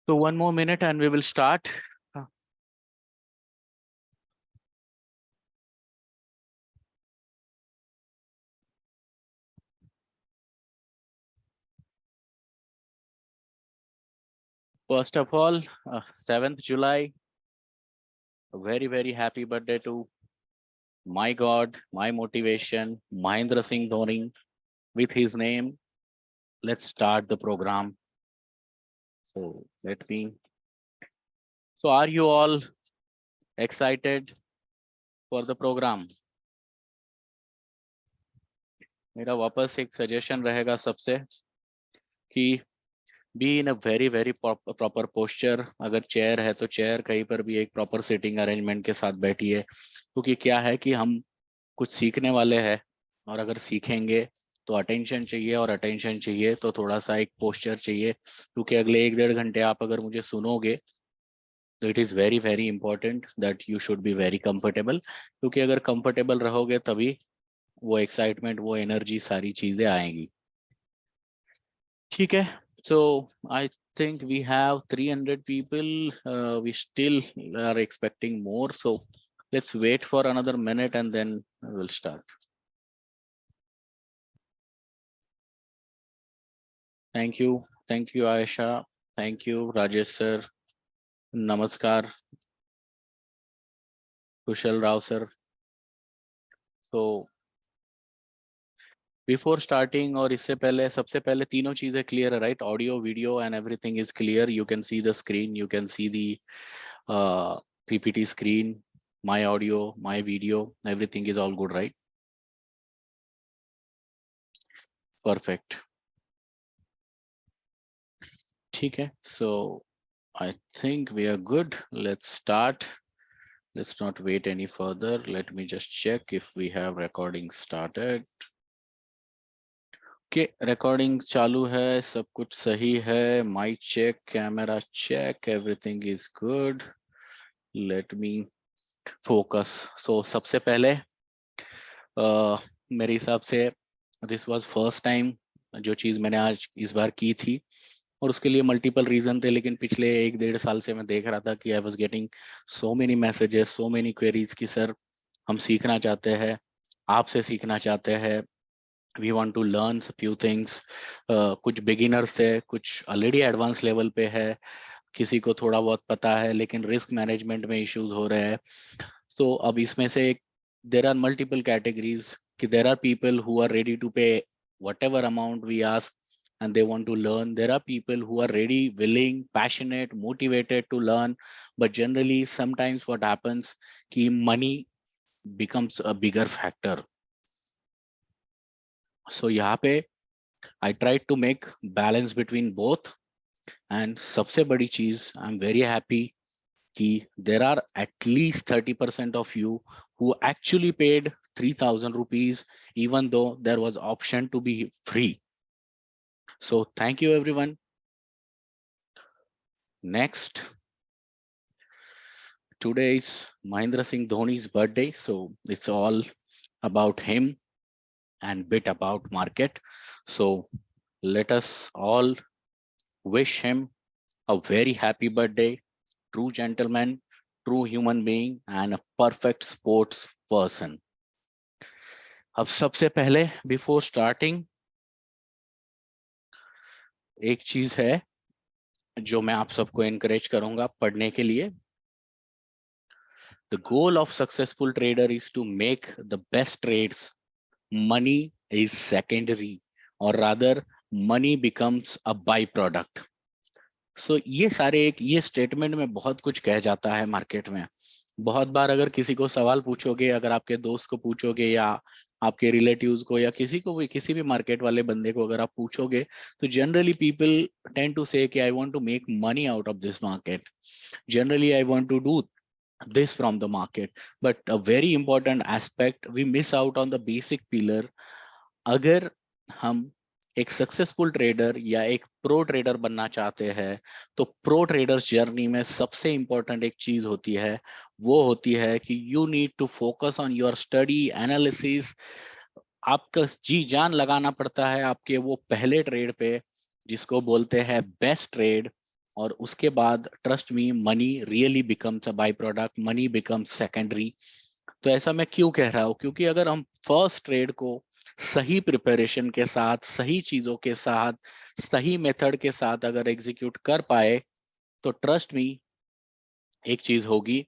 So one more minute and we will start. First of all, 7th July, a very, very happy birthday to my God, my motivation, Mahendra Singh Dhoni. With his name, let's start the program. So let me. So are you all excited for the program? मेरा वापस एक suggestion रहेगा सबसे कि be in a very very proper posture. अगर chair है तो chair, कहीं पर भी एक प्रॉपर सिटिंग अरेंजमेंट के साथ बैठिए, क्योंकि क्या है कि हम कुछ सीखने वाले हैं और अगर सीखेंगे तो अटेंशन चाहिए, और अटेंशन चाहिए तो थोड़ा सा एक पोस्चर चाहिए, क्योंकि अगले 1-1.5 घंटे आप अगर मुझे सुनोगे तो it is very very important that you should be very comfortable, क्योंकि अगर कंफर्टेबल रहोगे तभी वो एक्साइटमेंट, वो एनर्जी, सारी चीजें आएंगी. ठीक है. So I think we have 300 people. We still are expecting more. So let's wait for another minute and then we'll start. Thank you. Thank you, Aisha. Thank you, Rajesh sir. Namaskar, Kushal Rao sir. So before starting और इससे पहले, सबसे पहले तीनों चीजें clear है, right? Audio, video and everything is clear. You can see the screen, you can see the PPT screen, my audio, my video, everything is all good, right? Perfect. ठीक है. So I think we are good. Let's start. Let's not wait any further. Let me just check if we have recording started. Okay, recording चालू है, सब कुछ सही है. Mic check, camera check, everything is good. Let me focus. So सबसे पहले मेरे हिसाब से दिस वाज फर्स्ट टाइम जो चीज़ मैंने आज इस बार की थी, और उसके लिए मल्टीपल रीजन थे, लेकिन पिछले 1-1.5 साल से मैं देख रहा था कि I was getting so many messages, so many queries कि सर हम सीखना चाहते हैं, आपसे सीखना चाहते हैं, we want to learn few things. कुछ बिगिनर्स थे, कुछ ऑलरेडी एडवांस लेवल पे है, किसी को थोड़ा बहुत पता है लेकिन रिस्क मैनेजमेंट में इश्यूज हो रहे हैं. सो अब इसमें से देर आर मल्टीपल कैटेगरीज कि there are people who are ready to pay whatever amount we ask and they want to learn. There are people who are ready, willing, passionate, motivated to learn, but generally sometimes what happens कि money becomes a bigger factor. So यहाँ पे I tried to make balance between both. And सबसे बड़ी चीज, I'm very happy कि there are at least 30% of you who actually paid 3,000 rupees, even though there was option to be free. So thank you everyone. Next, today is Mahendra Singh Dhoni's birthday, so it's all about him and bit about market. So let us all wish him a very happy birthday. True gentleman, true human being, and a perfect sports person. अब सबसे पहले before starting एक चीज है जो मैं आप सबको एनकरेज करूंगा पढ़ने के लिए. The goal of successful trader is to make the best trades. Money is secondary, or rather money becomes a byproduct. So ये सारे एक ये स्टेटमेंट में बहुत कुछ कह जाता है मार्केट में. बहुत बार अगर किसी को सवाल पूछोगे, अगर आपके दोस्त को पूछोगे या आपके रिलेटिव्स को या किसी को भी, किसी भी मार्केट वाले बंदे को अगर आप पूछोगे, तो generally people tend to say कि I want to make money out of this market, generally I want to do this from the market. But a very important aspect, we miss out on the basic pillar. अगर हम एक successful trader या एक pro trader बनना चाहते हैं, तो pro traders journey में सबसे इंपॉर्टेंट एक चीज होती है, वो होती है कि you need to focus on your study analysis. आपका जी जान लगाना पड़ता है आपके वो पहले ट्रेड पे, जिसको बोलते हैं बेस्ट ट्रेड. और उसके बाद trust me money really becomes a by product, money becomes secondary. तो ऐसा मैं क्यों कह रहा हूं? क्योंकि अगर हम फर्स्ट ट्रेड को सही प्रिपरेशन के साथ, सही चीजों के साथ, सही मेथड के साथ अगर एग्जीक्यूट कर पाए, तो ट्रस्ट मी एक चीज होगी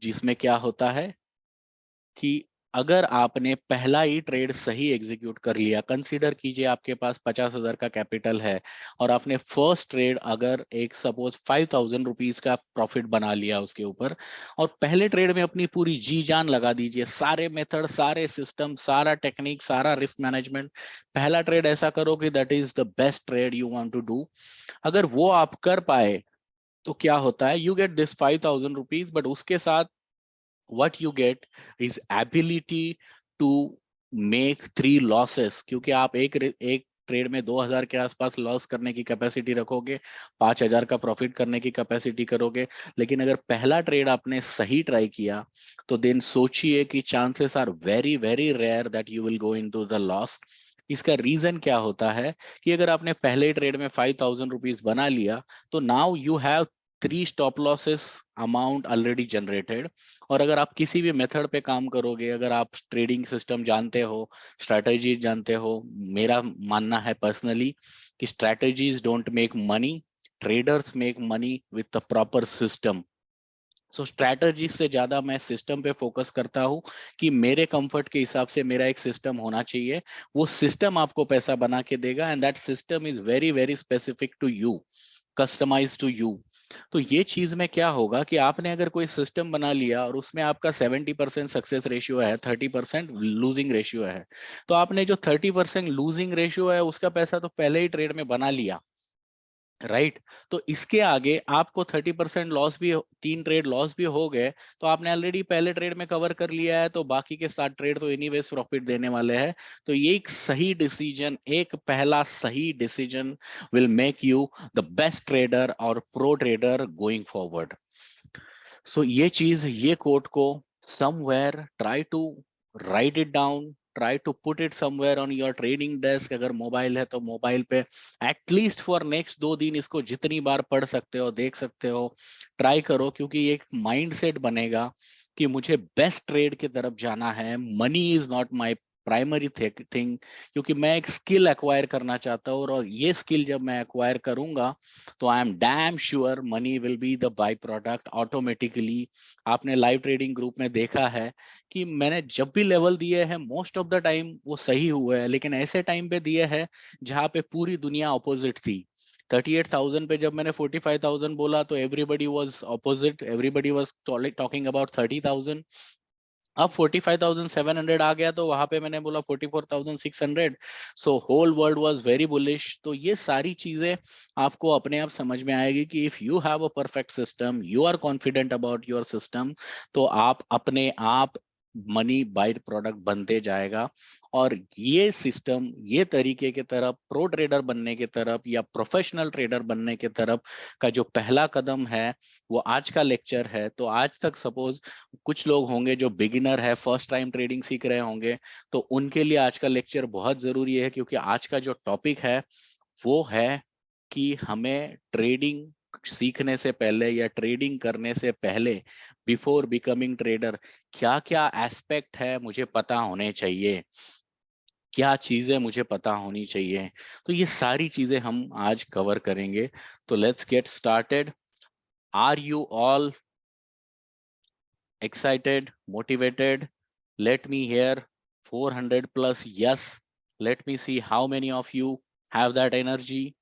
जिसमें क्या होता है कि अगर आपने पहला ही ट्रेड सही एग्जीक्यूट कर लिया, कंसीडर कीजिए आपके पास 50,000 का कैपिटल है और आपने फर्स्ट ट्रेड अगर एक सपोज 5,000 रुपीज का प्रॉफिट बना लिया उसके ऊपर, और पहले ट्रेड में अपनी पूरी जी जान लगा दीजिए, सारे मेथड, सारे सिस्टम, सारा टेक्निक, सारा रिस्क मैनेजमेंट, पहला ट्रेड ऐसा करो कि that is the best trade you want to do. अगर वो आप कर पाए तो क्या होता है, you get this 5,000 rupees, but उसके साथ what you get is ability to make 3 losses, क्योंकि आप एक ट्रेड में 2,000 के आसपास लॉस करने की कैपेसिटी रखोगे, 5,000 का प्रॉफिट करने की कैपेसिटी करोगे। लेकिन अगर पहला ट्रेड आपने सही ट्राई किया तो देन सोचिए कि chances are very very rare that you will go into the loss. इसका रीजन क्या होता है कि अगर आपने पहले ट्रेड में 5,000 रुपीज बना लिया तो now you have 3 stop losses amount already generated. और अगर आप किसी भी मेथड पे काम करोगे, अगर आप ट्रेडिंग सिस्टम जानते हो, स्ट्रैटेजीज जानते हो, मेरा मानना है पर्सनली कि strategies don't make money, traders make money with the proper system. So strategy से ज्यादा मैं सिस्टम पे फोकस करता हूँ कि मेरे कंफर्ट के हिसाब से मेरा एक सिस्टम होना चाहिए। वो सिस्टम आपको पैसा बना के देगा, and that system is very very specific to you, customize to you. तो ये चीज में क्या होगा कि आपने अगर कोई सिस्टम बना लिया और उसमें आपका 70% सक्सेस रेशियो है, 30% लूजिंग रेशियो है, तो आपने जो 30% लूजिंग रेशियो है उसका पैसा तो पहले ही ट्रेड में बना लिया, राइट? तो इसके आगे आपको 30% लॉस भी, 3 ट्रेड लॉस भी हो गए तो आपने ऑलरेडी पहले ट्रेड में कवर कर लिया है, तो बाकी के 7 ट्रेड तो एनीवेज प्रॉफिट देने वाले हैं। तो ये एक सही डिसीजन, एक पहला सही decision will make you the best trader और pro trader going forward. So ये चीज, ये कोट को somewhere try to write it down, try to put it somewhere on your trading desk. अगर मोबाइल है तो मोबाइल पे एटलीस्ट फॉर नेक्स्ट 2 दिन इसको जितनी बार पढ़ सकते हो, देख सकते हो, ट्राई करो, क्योंकि एक माइंडसेट बनेगा कि मुझे बेस्ट ट्रेड की तरफ जाना है। Money is not my primary thing, क्योंकि मैं एक स्किल एक्वायर करना चाहता हूँ, और ये स्किल जब मैं एक्वायर करूंगा तो I am damn sure money will be the by product automatically. आपने लाइव ट्रेडिंग ग्रुप में देखा है कि मैंने जब भी लेवल दिए हैं मोस्ट ऑफ द टाइम वो सही हुए हैं, लेकिन ऐसे टाइम पे दिए हैं जहां पे पूरी दुनिया ऑपोजिट थी। 38,000 पे जब मैंने 45,000 बोला तो everybody was opposite, everybody was talking about 30,000। अब 45,700 आ गया तो वहां पे मैंने बोला 44,600। So whole world was very bullish. तो ये सारी चीजें आपको अपने आप समझ में आएगी कि if you have a perfect system, you are confident about your system, तो आप अपने आप मनी बाय प्रोडक्ट बनते जाएगा। और ये सिस्टम, ये तरीके की तरफ, प्रो ट्रेडर बनने की तरफ या प्रोफेशनल ट्रेडर बनने की तरफ का जो पहला कदम है वो आज का लेक्चर है। तो आज तक सपोज कुछ लोग होंगे जो बिगिनर है, फर्स्ट टाइम ट्रेडिंग सीख रहे होंगे, तो उनके लिए आज का लेक्चर बहुत जरूरी है, क्योंकि आज का जो टॉपिक है वो है कि हमें ट्रेडिंग सीखने से पहले या ट्रेडिंग करने से पहले, बिफोर बिकमिंग ट्रेडर, क्या क्या एस्पेक्ट है मुझे पता होने चाहिए, क्या चीजें मुझे पता होनी चाहिए। तो ये सारी चीजें हम आज कवर करेंगे। तो let's get started. Are you all excited, motivated? Let me hear 400 plus yes. Let me see how many of you have that energy.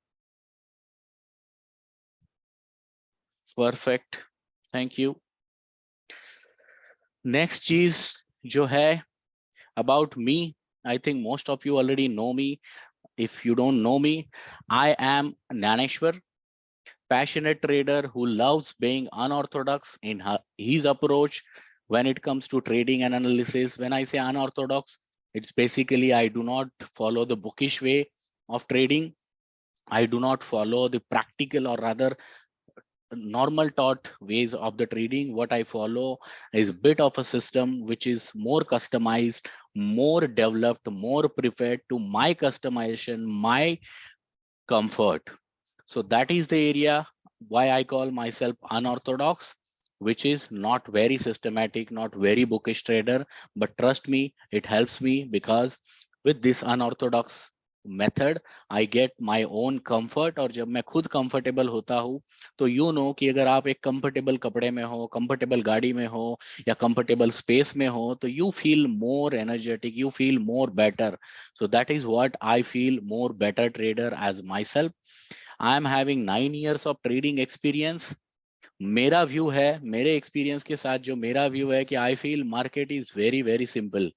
Perfect. Thank you. Next चीज जो है about me, I think most of you already know me. If you don't know me, I am Naneshwar, passionate trader who loves being unorthodox in his approach when it comes to trading and analysis. When I say unorthodox, it's basically I do not follow the bookish way of trading. I do not follow the practical, or rather normal taught ways of the trading. What I follow is a bit of a system which is more customized, more developed, more prepared to my customization, my comfort. So that is the area why I call myself unorthodox, which is not very systematic, not very bookish trader, but trust me, it helps me because with this unorthodox method I get my own comfort. और जब मैं खुद comfortable होता हूँ तो you know कि अगर आप एक comfortable कपड़े में हो, comfortable गाड़ी में हो या comfortable space में हो तो you feel more energetic, you feel more better. So that is what I feel more better trader as myself. I am having 9 years of trading experience. मेरा व्यू है, मेरे एक्सपीरियंस के साथ जो मेरा व्यू है कि I feel market is very very simple.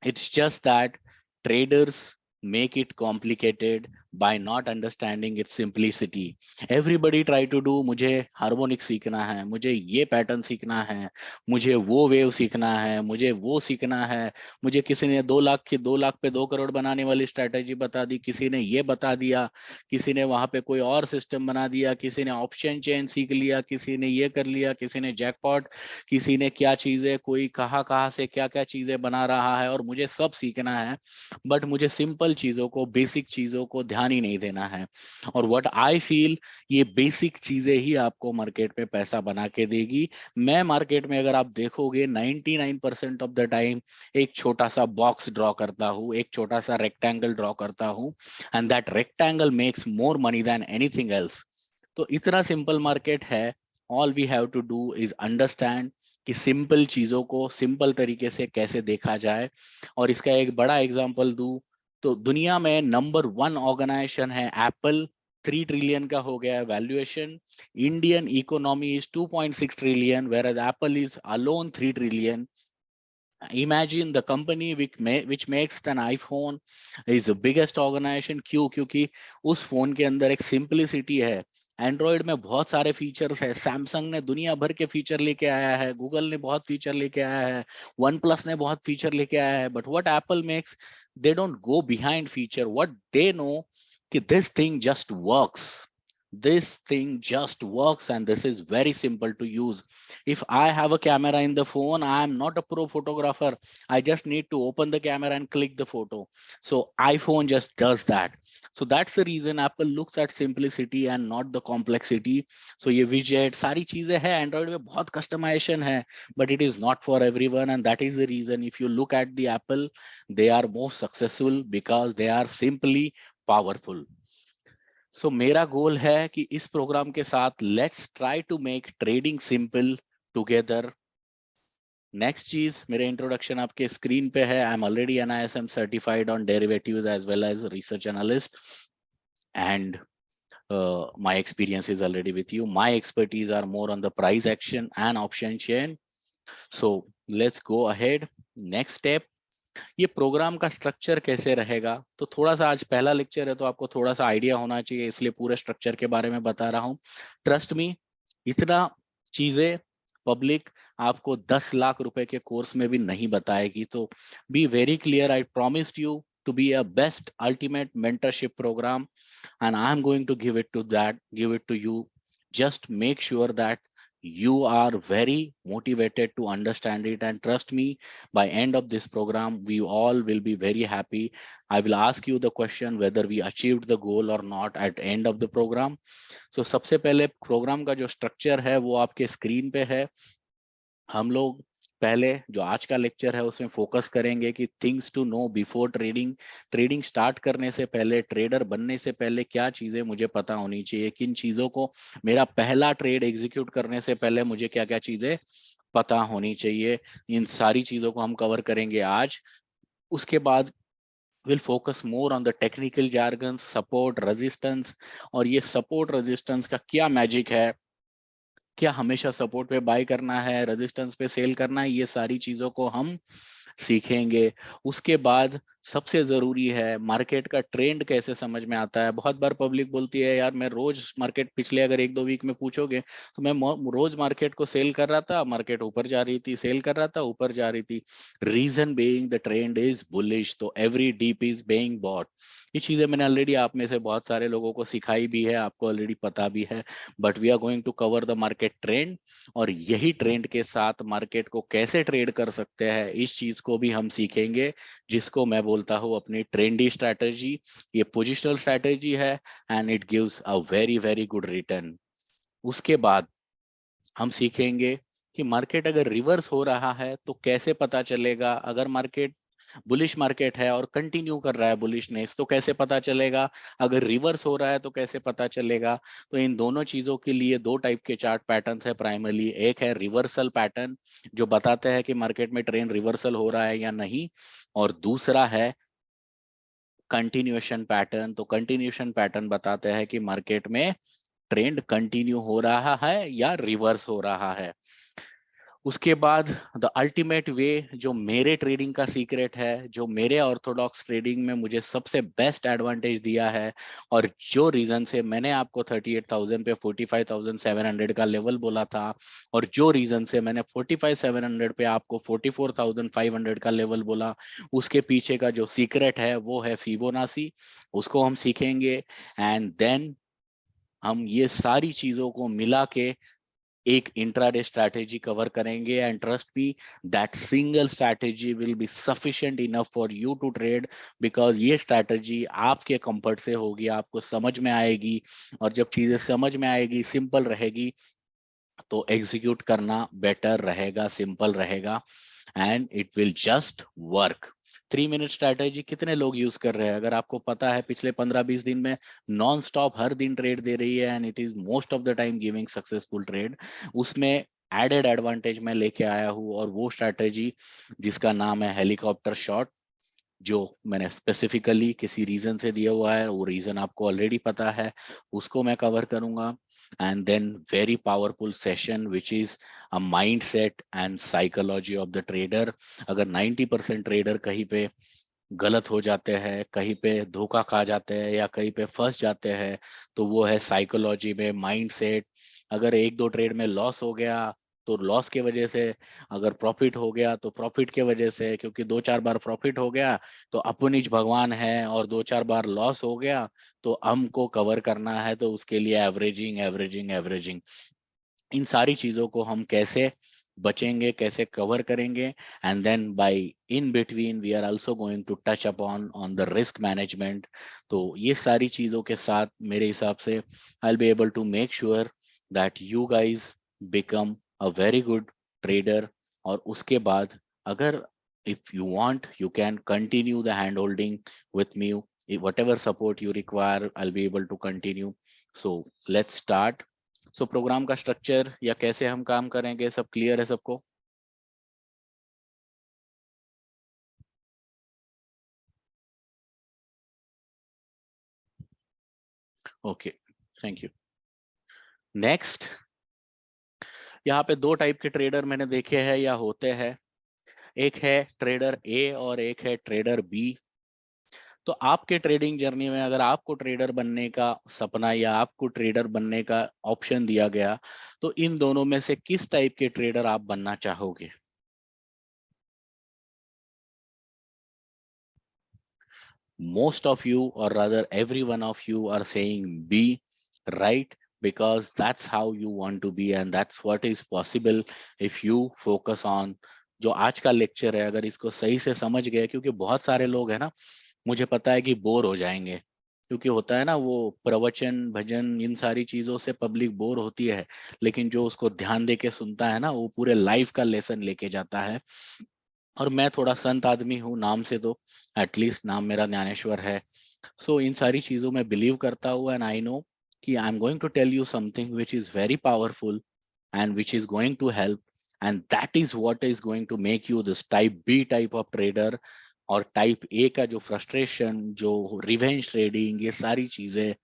It's just that traders make it complicated by not understanding its simplicity. Everybody try to do मुझे हार्मोनिक सीखना है, मुझे ये पैटर्न सीखना है, मुझे वो वेव सीखना है, मुझे वो सीखना है. मुझे किसी ने 2 लाख की 2 लाख पे 2 करोड़ बनाने वाली स्ट्रैटेजी बता दी, किसी ने ये बता दिया, किसी ने वहां पे कोई और सिस्टम बना दिया, किसी ने ऑप्शन चेन सीख लिया, किसी ने ये कर लिया, किसी ने जैकपॉट, किसी ने क्या चीजें, कोई कहाँ कहाँ से क्या क्या चीजें बना रहा है और मुझे सब सीखना है. बट मुझे सिंपल चीजों को, बेसिक चीजों को ध्यान ही नहीं देना है. और व्हाट आई फील, ये बेसिक चीजें ही आपको मार्केट में पैसा बना के देगी. मैं मार्केट में अगर आप देखोगे 99% ऑफ द टाइम एक छोटा सा बॉक्स ड्रॉ करता हूँ, एक छोटा सा रेक्टेंगल ड्रॉ करता हूँ, and that rectangle makes more money than anything else. तो इतना सिंपल मार्केट है. All we have to do is understand कि सिंपल चीजों को सिंपल तरीके से कैसे देखा जाए. और इसका एक बड़ा एग्जांपल दूं तो दुनिया में नंबर 1 ऑर्गेनाइजेशन है एप्पल. 3 ट्रिलियन का हो गया है valuation. Indian economy is 2.6 trillion whereas Apple is alone 3 trillion. Imagine the company which makes an iPhone is the biggest organization. क्यों? क्योंकि उस फोन के अंदर एक सिंपलिसिटी है. एंड्रॉयड में बहुत सारे फीचर्स है. सैमसंग ने दुनिया भर के फीचर लेके आया है, गूगल ने बहुत फीचर लेके आया है, वन प्लस ने बहुत फीचर लेके आया है. But what Apple makes, they don't go behind feature. What they know कि this thing just works. This thing just works and this is very simple to use. If I have a camera in the phone, I am not a pro photographer. I just need to open the camera and click the photo. So iPhone just does that. So that's the reason Apple looks at simplicity and not the complexity. So ये widget सारी चीजें हैं, Android में बहुत customization है, but it is not for everyone, and that is the reason if you look at the Apple, they are most successful because they are simply powerful. So मेरा गोल है कि इस प्रोग्राम के साथ let's try to make trading simple together. Next चीज, मेरे introduction आपके screen पे है. I am already NISM certified on derivatives as well as research analyst, and my experience is already with you. My expertise are more on the price action and option chain. So let's go ahead. Next step, ये programme का structure कैसे रहेगा. तो थोड़ा सा आज पहला lecture है तो आपको थोड़ा सा आइडिया होना चाहिए, इसलिए पूरे स्ट्रक्चर के बारे में बता रहा हूँ. ट्रस्ट मी, इतना चीजें पब्लिक आपको 10 लाख रुपए के कोर्स में भी नहीं बताएगी. तो be very clear, I promised you to be a best ultimate mentorship program, and I am going to give it to you. Just make sure that you are very motivated to understand it, and trust me, by end of this program we all will be very happy. I will ask you the question whether we achieved the goal or not at end of the program. So सबसे पहले programme का जो structure है वो आपके screen पे है. हम लोग पहले जो आज का लेक्चर है उसमें फोकस करेंगे कि things to know before trading. Trading start करने से पहले, ट्रेडर बनने से पहले क्या चीजें मुझे पता होनी चाहिए, किन चीजों को, मेरा पहला ट्रेड एग्जीक्यूट करने से पहले मुझे क्या क्या चीजें पता होनी चाहिए. इन सारी चीजों को हम कवर करेंगे आज. उसके बाद will focus more on the technical jargon, support, resistance. और ये सपोर्ट रेजिस्टेंस का क्या मैजिक है, क्या हमेशा सपोर्ट पे बाय करना है, रेजिस्टेंस पे सेल करना है, ये सारी चीजों को हम सीखेंगे. उसके बाद सबसे जरूरी है मार्केट का ट्रेंड कैसे समझ में आता है. बहुत बार पब्लिक बोलती है यार मैं रोज मार्केट, पिछले अगर 1-2 वीक में पूछोगे तो मैं रोज मार्केट को सेल कर रहा था, मार्केट ऊपर जा रही थी, सेल कर रहा था, ऊपर जा रही थी. Reason being the trend is bullish, तो every dip is being bought. ये चीजें मैंने ऑलरेडी आप में से बहुत सारे लोगों को सिखाई भी है, आपको ऑलरेडी पता भी है. But we are going to cover the market trend, और यही ट्रेंड के साथ मार्केट को कैसे ट्रेड कर सकते हैं इस चीज को भी हम सीखेंगे, जिसको मैं बोलता हूँ अपनी ट्रेंडी स्ट्रैटेजी. ये पोजिशनल स्ट्रैटेजी है and it gives a very very good return. उसके बाद हम सीखेंगे कि मार्केट अगर रिवर्स हो रहा है तो कैसे पता चलेगा, अगर मार्केट बुलिश मार्केट है और कंटिन्यू कर रहा है बुलिशनेस तो कैसे पता चलेगा, अगर रिवर्स हो रहा है तो कैसे पता चलेगा। तो इन दोनों चीजों के लिए दो टाइप के चार्ट पैटर्न्स है प्राइमरली। एक है रिवर्सल पैटर्न जो बताता है कि मार्केट में ट्रेंड रिवर्सल हो रहा है या नहीं, और दूसरा है कंटिन्यूएशन पैटर्न। तो कंटिन्यूएशन पैटर्न बताते हैं कि मार्केट में ट्रेंड कंटिन्यू हो रहा है या रिवर्स हो रहा है। उसके बाद द अल्टीमेट वे, जो मेरे ट्रेडिंग का सीक्रेट है, जो मेरे ऑर्थोडॉक्स ट्रेडिंग में मुझे सबसे बेस्ट एडवांटेज दिया है, और जो रीजन से मैंने आपको 38,000 पे 45,700 का लेवल बोला था, और जो रीजन से मैंने 45,700 पे आपको 44,500 का लेवल बोला, उसके पीछे का जो सीक्रेट है वो है फिबोनाची। उसको हम सीखेंगे एंड देन हम ये सारी चीजों को मिला के एक इंट्राडे स्ट्रैटेजी कवर करेंगे। And trust me, that single strategy will be sufficient enough for you to trade, because ये स्ट्रैटेजी आपके कंफर्ट से होगी, आपको समझ में आएगी, और जब चीजें समझ में आएगी, सिंपल रहेगी, तो एग्जीक्यूट करना बेटर रहेगा, सिंपल रहेगा, and it will just work. 3 minute strategy कितने लोग यूज कर रहे हैं? अगर आपको पता है पिछले 15-20 दिन में नॉन स्टॉप हर दिन ट्रेड दे रही है and it is most of the time giving successful trade. उसमें एडेड एडवांटेज मैं लेके आया हूँ, और वो स्ट्रैटेजी जिसका नाम है हेलीकॉप्टर शॉट, जो मैंने स्पेसिफिकली किसी रीजन से दिया हुआ है, वो रीजन आपको ऑलरेडी पता है, उसको मैं कवर करूंगा। And then very powerful session which is a mindset and psychology of the trader. अगर 90% ट्रेडर कहीं पे गलत हो जाते हैं, कहीं पे धोखा खा जाते हैं या कहीं पे फंस जाते हैं, तो वो है साइकोलॉजी में माइंडसेट। अगर एक दो ट्रेड में लॉस हो गया तो लॉस की वजह से, अगर प्रॉफिट हो गया तो प्रॉफिट के वजह से, क्योंकि 2-4 बार प्रॉफिट हो गया तो अपनिज भगवान है, और 2-4 बार लॉस हो गया तो हमको कवर करना है, तो उसके लिए एवरेजिंग एवरेजिंग एवरेजिंग। इन सारी चीजों को हम कैसे बचेंगे, कैसे कवर करेंगे, and then by in between we are also going to touch upon on the risk management. तो ये सारी चीजों के साथ मेरे हिसाब से I will be able to make sure that you guys become a very good trader. और उसके बाद अगर if you want you can continue the hand holding with me, whatever support you require I'll be able to continue। So let's start। So programme का structure या कैसे हम काम करेंगे सब क्लियर है सबको? Okay, thank you. नेक्स्ट, यहाँ पे दो टाइप के ट्रेडर मैंने देखे हैं या होते हैं। एक है ट्रेडर ए और एक है ट्रेडर बी। तो आपके ट्रेडिंग जर्नी में अगर आपको ट्रेडर बनने का सपना या आपको ट्रेडर बनने का ऑप्शन दिया गया, तो इन दोनों में से किस टाइप के ट्रेडर आप बनना चाहोगे? Most of you, or rather every one of you, are saying B, right? Because that's how you want to be and that's what is possible if you focus on। जो आज का lecture है अगर इसको सही से समझ गए, क्योंकि बहुत सारे लोग हैं ना, मुझे पता है कि बोर हो जाएंगे, क्योंकि होता है ना वो प्रवचन भजन इन सारी चीजों से पब्लिक बोर होती है, लेकिन जो उसको ध्यान दे के सुनता है ना वो पूरे लाइफ का लेसन लेके जाता है। और मैं थोड़ा संत आदमी हूँ नाम से, तो एटलीस्ट नाम मेरा ज्ञानेश्वर है। सो इन सारी चीजों में बिलीव करता हूँ एंड आई नो कि I am going to tell you something which is very powerful and which is going to help, and that is what is going to make you this type B type of trader. और type A का जो frustration, जो revenge trading, ये सारी चीजें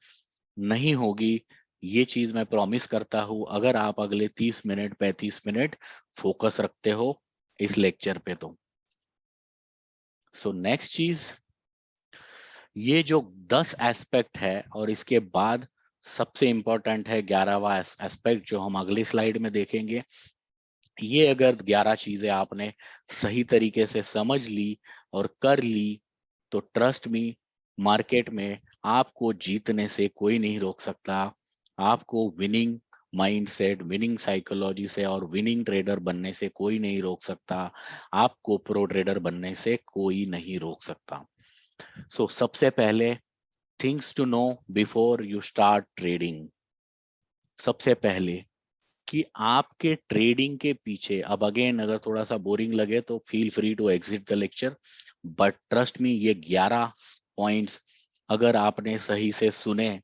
नहीं होगी। ये चीज मैं प्रॉमिस करता हूँ अगर आप अगले 30 मिनट 35 मिनट फोकस रखते हो इस लेक्चर पे तो। सो नेक्स्ट चीज, ये जो 10 एस्पेक्ट है और इसके बाद सबसे इंपॉर्टेंट है 11वां एस्पेक्ट जो हम अगली स्लाइड में देखेंगे। ये अगर 11 चीजें आपने सही तरीके से समझ ली और कर ली, तो ट्रस्ट मी, मार्केट में आपको जीतने से कोई नहीं रोक सकता। आपको विनिंग माइंडसेट, विनिंग साइकोलॉजी से और विनिंग ट्रेडर बनने से कोई नहीं रोक सकता। आपको प्रो ट्रेडर बनने से कोई नहीं रोक सकता। सो सबसे पहले things to know before you start trading. सबसे पहले कि आपके ट्रेडिंग के पीछे, अब अगेन अगर थोड़ा सा बोरिंग लगे तो feel free to exit the lecture, but trust me ये 11 पॉइंट्स अगर आपने सही से सुने,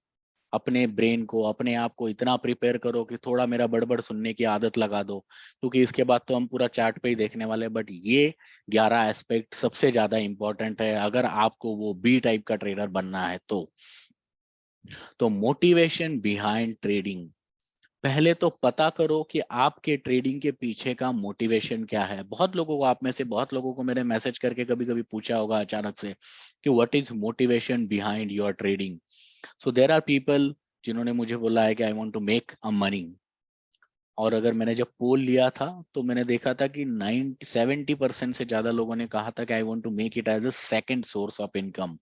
अपने ब्रेन को, अपने आप को इतना प्रिपेयर करो कि थोड़ा मेरा बड़बड़ सुनने की आदत लगा दो, क्योंकि इसके बाद तो हम पूरा चार्ट पे ही देखने वाले हैं, बट ये 11 एस्पेक्ट सबसे ज्यादा इंपॉर्टेंट है अगर आपको वो बी टाइप का ट्रेडर बनना है। तो मोटिवेशन बिहाइंड ट्रेडिंग, पहले तो पता करो कि आपके ट्रेडिंग के पीछे का मोटिवेशन क्या है। बहुत लोगों को, आप में से बहुत लोगों को मैंने मैसेज करके कभी कभी पूछा होगा अचानक से कि what is motivation behind your trading. So there are people जिन्होंने मुझे बोला है कि I want to make a money, और अगर मैंने जब पोल लिया था तो मैंने देखा था कि 70% से ज्यादा लोगों ने कहा था कि I want to make it as a second source of income.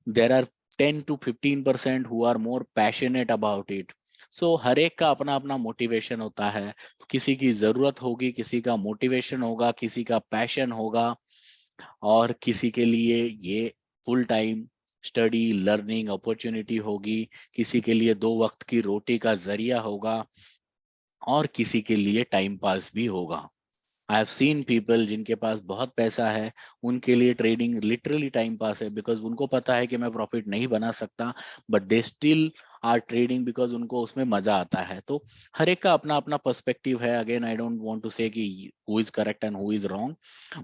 There are 10 to 15% who are more passionate about it. So हर एक का अपना अपना मोटिवेशन होता है, किसी की जरूरत होगी, किसी का मोटिवेशन होगा, किसी का पैशन होगा, और किसी के लिए ये full time study learning opportunity होगी, किसी के लिए 2 वक्त की रोटी का जरिया होगा, और किसी के लिए टाइम पास भी होगा। आई हैव सीन पीपल जिनके पास बहुत पैसा है, उनके लिए ट्रेडिंग लिटरली टाइम पास है, बिकॉज उनको पता है कि मैं प्रॉफिट नहीं बना सकता, but they still are trading because उनको उसमें मजा आता है। तो हर एक का अपना अपना पर्सपेक्टिव है। Again I don't want to say कि who is correct and who is wrong,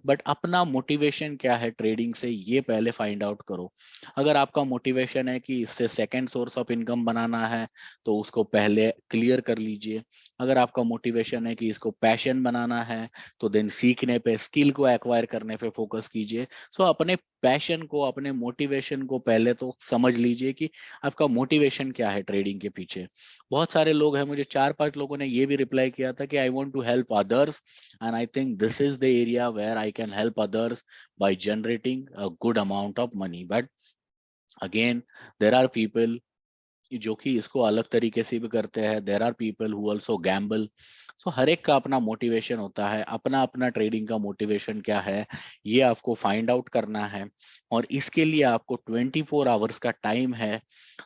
but अपना मोटिवेशन क्या है ट्रेडिंग से, ये पहले फाइंड आउट करो। अगर आपका मोटिवेशन है कि इससे सेकेंड सोर्स ऑफ इनकम बनाना है, तो उसको पहले क्लियर कर लीजिए। अगर आपका मोटिवेशन है कि इसको पैशन बनाना है, तो देन सीखने पे, स्किल को एक्वायर करने पे फोकस कीजिए। सो अपने पैशन को, अपने मोटिवेशन को पहले तो समझ लीजिए कि आपका मोटिवेशन क्या है ट्रेडिंग के पीछे। बहुत सारे लोग हैं, मुझे 4-5 लोगों ने ये भी रिप्लाई किया था कि I want to help others, and I think this is the area where I can help others by generating a good amount of money. But again there are people जो कि इसको अलग तरीके से भी करते हैं। There are people who also gamble. So हर एक का अपना मोटिवेशन होता है, अपना अपना ट्रेडिंग का मोटिवेशन क्या है, ये आपको फाइंड आउट करना है। और इसके लिए आपको 24 आवर्स का टाइम है।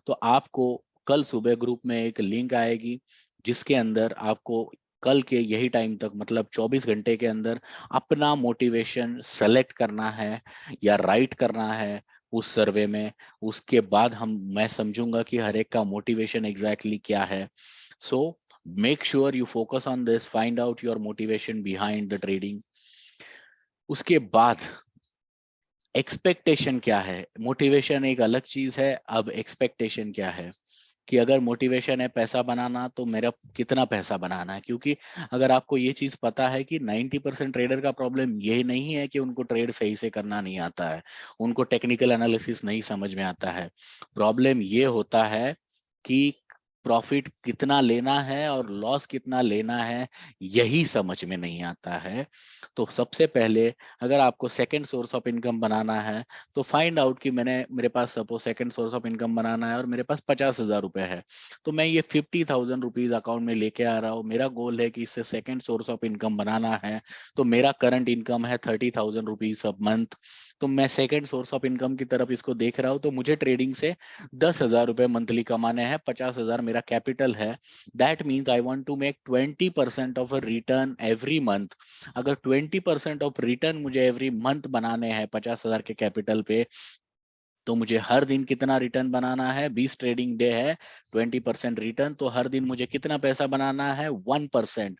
तो आपको कल सुबह ग्रुप में एक लिंक आएगी, जिसके अंदर आपको कल के यही टाइम तक, मतलब 24 घंटे के अंदर अपना मोटिवेशन सेलेक्ट करना है या राइट करना है उस सर्वे में। उसके बाद मैं समझूंगा कि हर एक का मोटिवेशन एग्जैक्टली क्या है। So make sure you focus on this, find out your motivation behind the trading. उसके बाद एक्सपेक्टेशन क्या है। मोटिवेशन एक अलग चीज है, अब एक्सपेक्टेशन क्या है, कि अगर मोटिवेशन है पैसा बनाना, तो मेरा कितना पैसा बनाना है। क्योंकि अगर आपको ये चीज पता है कि 90% ट्रेडर का प्रॉब्लम ये नहीं है कि उनको ट्रेड सही से करना नहीं आता है, उनको टेक्निकल एनालिसिस नहीं समझ में आता है, प्रॉब्लम ये होता है कि प्रॉफिट कितना लेना है और लॉस कितना लेना है, यही समझ में नहीं आता है। तो सबसे पहले, अगर आपको सेकंड सोर्स ऑफ इनकम बनाना है, तो फाइंड आउट कि मेरे पास suppose second source of income बनाना है और मेरे पास 50,000 रुपए है, तो मैं ये 50,000 रुपीज अकाउंट में लेके आ रहा हूँ। मेरा गोल है कि इससे सेकंड सोर्स ऑफ इनकम बनाना है। तो मेरा करंट इनकम है 30,000 रुपीज अ मंथ, तो मैं सेकंड सोर्स ऑफ इनकम की तरफ इसको देख रहा हूँ। तो मुझे ट्रेडिंग से 10,000 रुपए मंथली कमाने हैं, 50,000 मेरा कैपिटल है। That means I want to make 20% of a return every month. अगर 20% ऑफ रिटर्न मुझे एवरी मंथ बनाने हैं 50,000 के कैपिटल पे, तो मुझे हर दिन कितना रिटर्न बनाना है। 20 ट्रेडिंग डे है, 20% रिटर्न, तो हर दिन मुझे कितना पैसा बनाना है, 1%।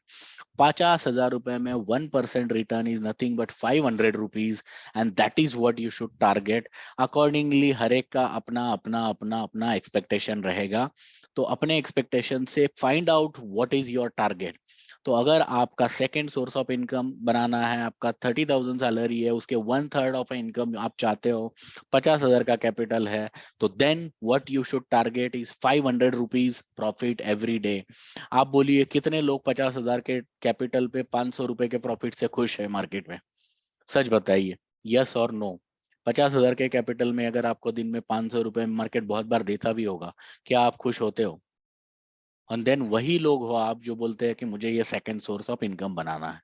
50,000 रुपए में 1% return is nothing but 500 rupees, and that is what you should target. Accordingly हर एक का अपना अपना अपना अपना एक्सपेक्टेशन रहेगा। तो अपने एक्सपेक्टेशन से find out what is your target. तो अगर आपका सेकेंड सोर्स ऑफ इनकम बनाना है, आपका 30,000 सैलरी है, उसके 1/3 ऑफ इनकम आप चाहते हो, 50,000 का कैपिटल है, तो then what you should target is 500 rupees profit every day. आप बोलिए कितने लोग 50,000 के कैपिटल पे 500 रुपए के प्रॉफिट से खुश है मार्केट में? सच बताइए, यस और नो। 50,000 के कैपिटल में अगर आपको दिन में 500 रुपए मार्केट बहुत बार देता भी होगा, क्या आप खुश होते हो? और देन वही लोग हो आप जो बोलते हैं कि मुझे ये सेकंड सोर्स ऑफ इनकम बनाना है।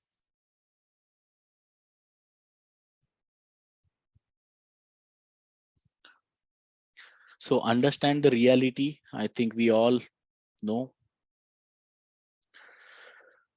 So understand the reality. I think we all know.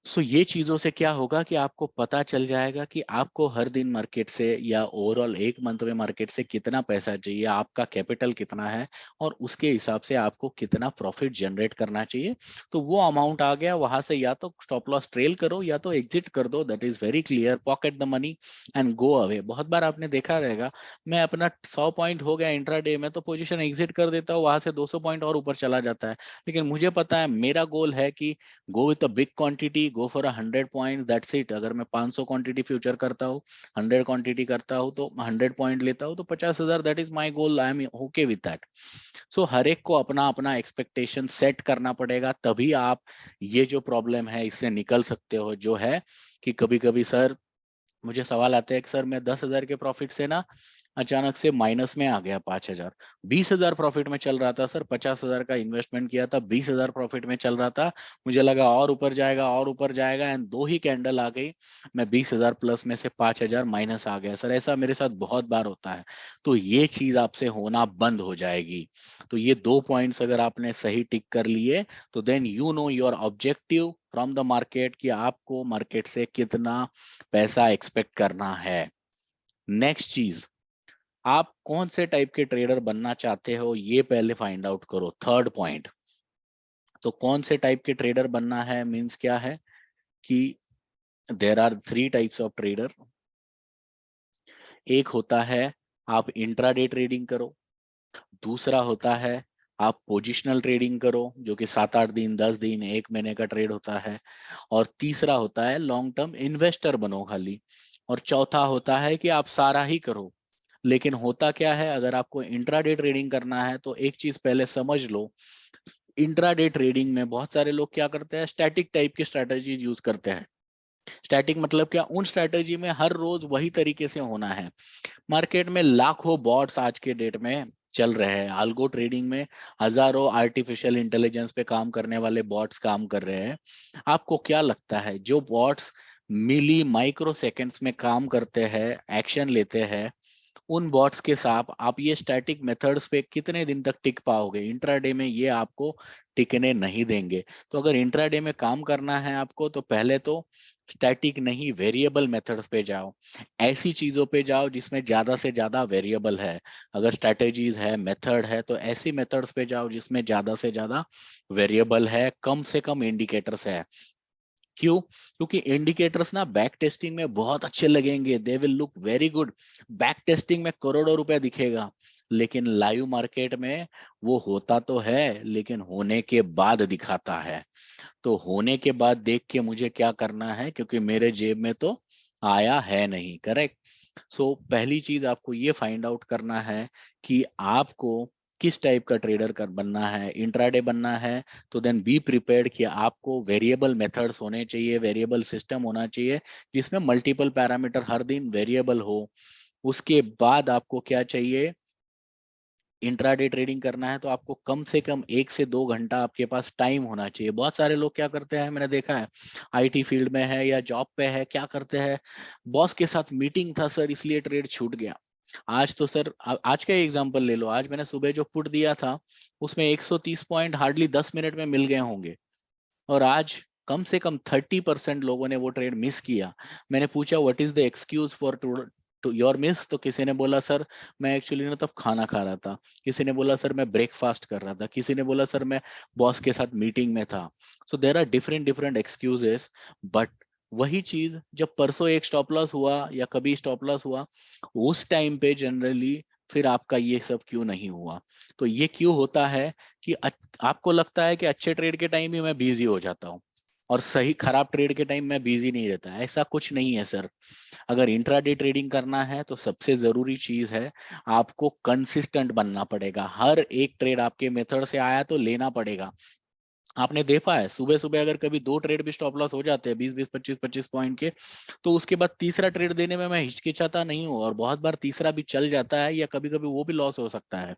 सो ये चीजों से क्या होगा कि आपको पता चल जाएगा कि आपको हर दिन मार्केट से या ओवरऑल एक मंथ में मार्केट से कितना पैसा चाहिए, आपका कैपिटल कितना है, और उसके हिसाब से आपको कितना प्रॉफिट जनरेट करना चाहिए। तो वो अमाउंट आ गया, वहां से या तो स्टॉप लॉस ट्रेल करो या तो एग्जिट कर दो। That is very clear, pocket the money and go away. बहुत बार आपने देखा रहेगा, मैं अपना 100 पॉइंट हो गया इंट्राडे में तो पोजीशन एग्जिट कर देता हूँ, वहां से 200 पॉइंट और ऊपर चला जाता है। लेकिन मुझे पता है, मेरा गोल है कि go with a big quantity, go for 100 point, that's it. अगर मैं 500 क्वांटिटी फ्यूचर करता हूँ, 100 क्वांटिटी करता हूँ तो 100 पॉइंट लेता हूँ तो 50,000, that is my goal, I am okay with that. So हर एक को अपना अपना एक्सपेक्टेशन सेट करना पड़ेगा, तभी आप ये जो प्रॉब्लम है इससे निकल सकते हो। जो है कि कभी कभी सर मुझे सवाल आते हैं कि सर मैं 10,000 के प्रॉफिट से ना अचानक से माइनस में आ गया 5,000। 20,000 प्रॉफिट में चल रहा था सर, 50,000 का इन्वेस्टमेंट किया था, 20,000 प्रॉफिट में चल रहा था, मुझे लगा और ऊपर जाएगा और ऊपर जाएगा, एंड दो ही कैंडल आ गई, मैं 20,000 प्लस में से 5,000 माइनस आ गया। सर ऐसा मेरे साथ बहुत बार होता है। तो ये चीज आपसे होना बंद हो जाएगी। तो ये दो पॉइंट्स अगर आपने सही टिक कर लिए, तो then you know your objective from the market, कि आपको मार्केट से कितना पैसा एक्सपेक्ट करना है। नेक्स्ट चीज, आप कौन से टाइप के ट्रेडर बनना चाहते हो ये पहले फाइंड आउट करो। थर्ड पॉइंट, तो कौन से टाइप के ट्रेडर बनना है मींस क्या है कि there are three types of trader. एक होता है आप इंट्राडे ट्रेडिंग करो, दूसरा होता है आप पोजिशनल ट्रेडिंग करो जो कि 7-8 दिन, 10 दिन, एक महीने का ट्रेड होता है, और तीसरा होता है लॉन्ग टर्म इन्वेस्टर बनो खाली, और चौथा होता है कि आप सारा ही करो। लेकिन होता क्या है, अगर आपको इंट्राडे ट्रेडिंग करना है तो एक चीज पहले समझ लो, इंट्राडे ट्रेडिंग में बहुत सारे लोग क्या करते हैं, स्टैटिक टाइप की स्ट्रेटजीज यूज करते हैं। स्टैटिक मतलब क्या, उन स्ट्रेटजी में हर रोज वही तरीके से होना है। मार्केट में लाखों बॉट्स आज के डेट में चल रहे हैं, अल्गो ट्रेडिंग में हजारों आर्टिफिशियल इंटेलिजेंस पे काम करने वाले बॉट्स काम कर रहे हैं। आपको क्या लगता है, जो बॉट्स मिली माइक्रो सेकेंड्स में काम करते हैं, एक्शन लेते हैं, उन बॉट्स के साथ आप ये स्टैटिक मेथड्स पे कितने दिन तक टिक पाओगे? इंट्राडे में ये आपको टिकने नहीं देंगे। तो अगर इंट्राडे में काम करना है आपको, तो पहले तो स्टैटिक नहीं, वेरिएबल मेथड्स पे जाओ। ऐसी चीजों पे जाओ जिसमें ज्यादा से ज्यादा वेरिएबल है। अगर स्ट्रैटेजीज है, मेथड है, तो ऐसी मेथड्स पे जाओ जिसमें ज्यादा से ज्यादा वेरिएबल है, कम से कम इंडिकेटर्स है। क्यों? क्योंकि इंडिकेटर्स ना बैक टेस्टिंग में बहुत अच्छे लगेंगे, they will look very good, back testing में करोड़ों रुपए दिखेगा। लेकिन लाइव मार्केट में वो होता तो है, लेकिन होने के बाद दिखाता है। तो होने के बाद देख के मुझे क्या करना है, क्योंकि मेरे जेब में तो आया है नहीं। करेक्ट। सो पहली चीज आपको ये फाइंड आउट करना है कि आपको किस टाइप का ट्रेडर कर बनना है। इंट्राडे बनना है तो देन बी प्रिपेयर्ड कि आपको वेरिएबल मेथड्स होने चाहिए, वेरिएबल सिस्टम होना चाहिए जिसमें मल्टीपल पैरामीटर हर दिन वेरिएबल हो। उसके बाद आपको क्या चाहिए, इंट्राडे ट्रेडिंग करना है तो आपको कम से कम 1 से 2 घंटा आपके पास टाइम होना चाहिए। बहुत सारे लोग क्या करते हैं, मैंने देखा है, आईटी फील्ड में है या जॉब पे है, क्या करते हैं, बॉस के साथ मीटिंग था सर इसलिए ट्रेड छूट गया। आज तो सर आज का एग्जांपल ले लो, आज मैंने सुबह जो पुट दिया था उसमें 130 पॉइंट हार्डली 10 मिनट में मिल गए होंगे, और आज कम से कम 30% लोगों ने वो ट्रेड मिस किया। मैंने पूछा what is the excuse for to your miss, तो किसी ने बोला सर मैं एक्चुअली ना तब खाना खा रहा था, किसी ने बोला सर मैं ब्रेकफास्ट कर रहा था, किसी ने बोला सर मैं बॉस के साथ मीटिंग में था। So there are different different excuses. But वही चीज जब परसों एक स्टॉप लॉस हुआ या कभी स्टॉप लॉस हुआ, उस टाइम पे जनरली फिर आपका ये सब क्यों नहीं हुआ? तो ये क्यों होता है कि आपको लगता है कि अच्छे ट्रेड के टाइम ही मैं बिजी हो जाता हूँ और सही खराब ट्रेड के टाइम मैं बिजी नहीं रहता। ऐसा कुछ नहीं है सर। अगर इंट्राडे ट्रेडिंग करना है तो सबसे जरूरी चीज है, आपको कंसिस्टेंट बनना पड़ेगा। हर एक ट्रेड आपके मेथड से आया तो लेना पड़ेगा। आपने देखा है सुबह सुबह अगर कभी दो ट्रेड भी स्टॉप लॉस हो जाते हैं 20-20, 25-25 पॉइंट के, तो उसके बाद तीसरा ट्रेड देने में मैं हिचकिचाता नहीं हूँ, और बहुत बार तीसरा भी चल जाता है या कभी कभी वो भी लॉस हो सकता है।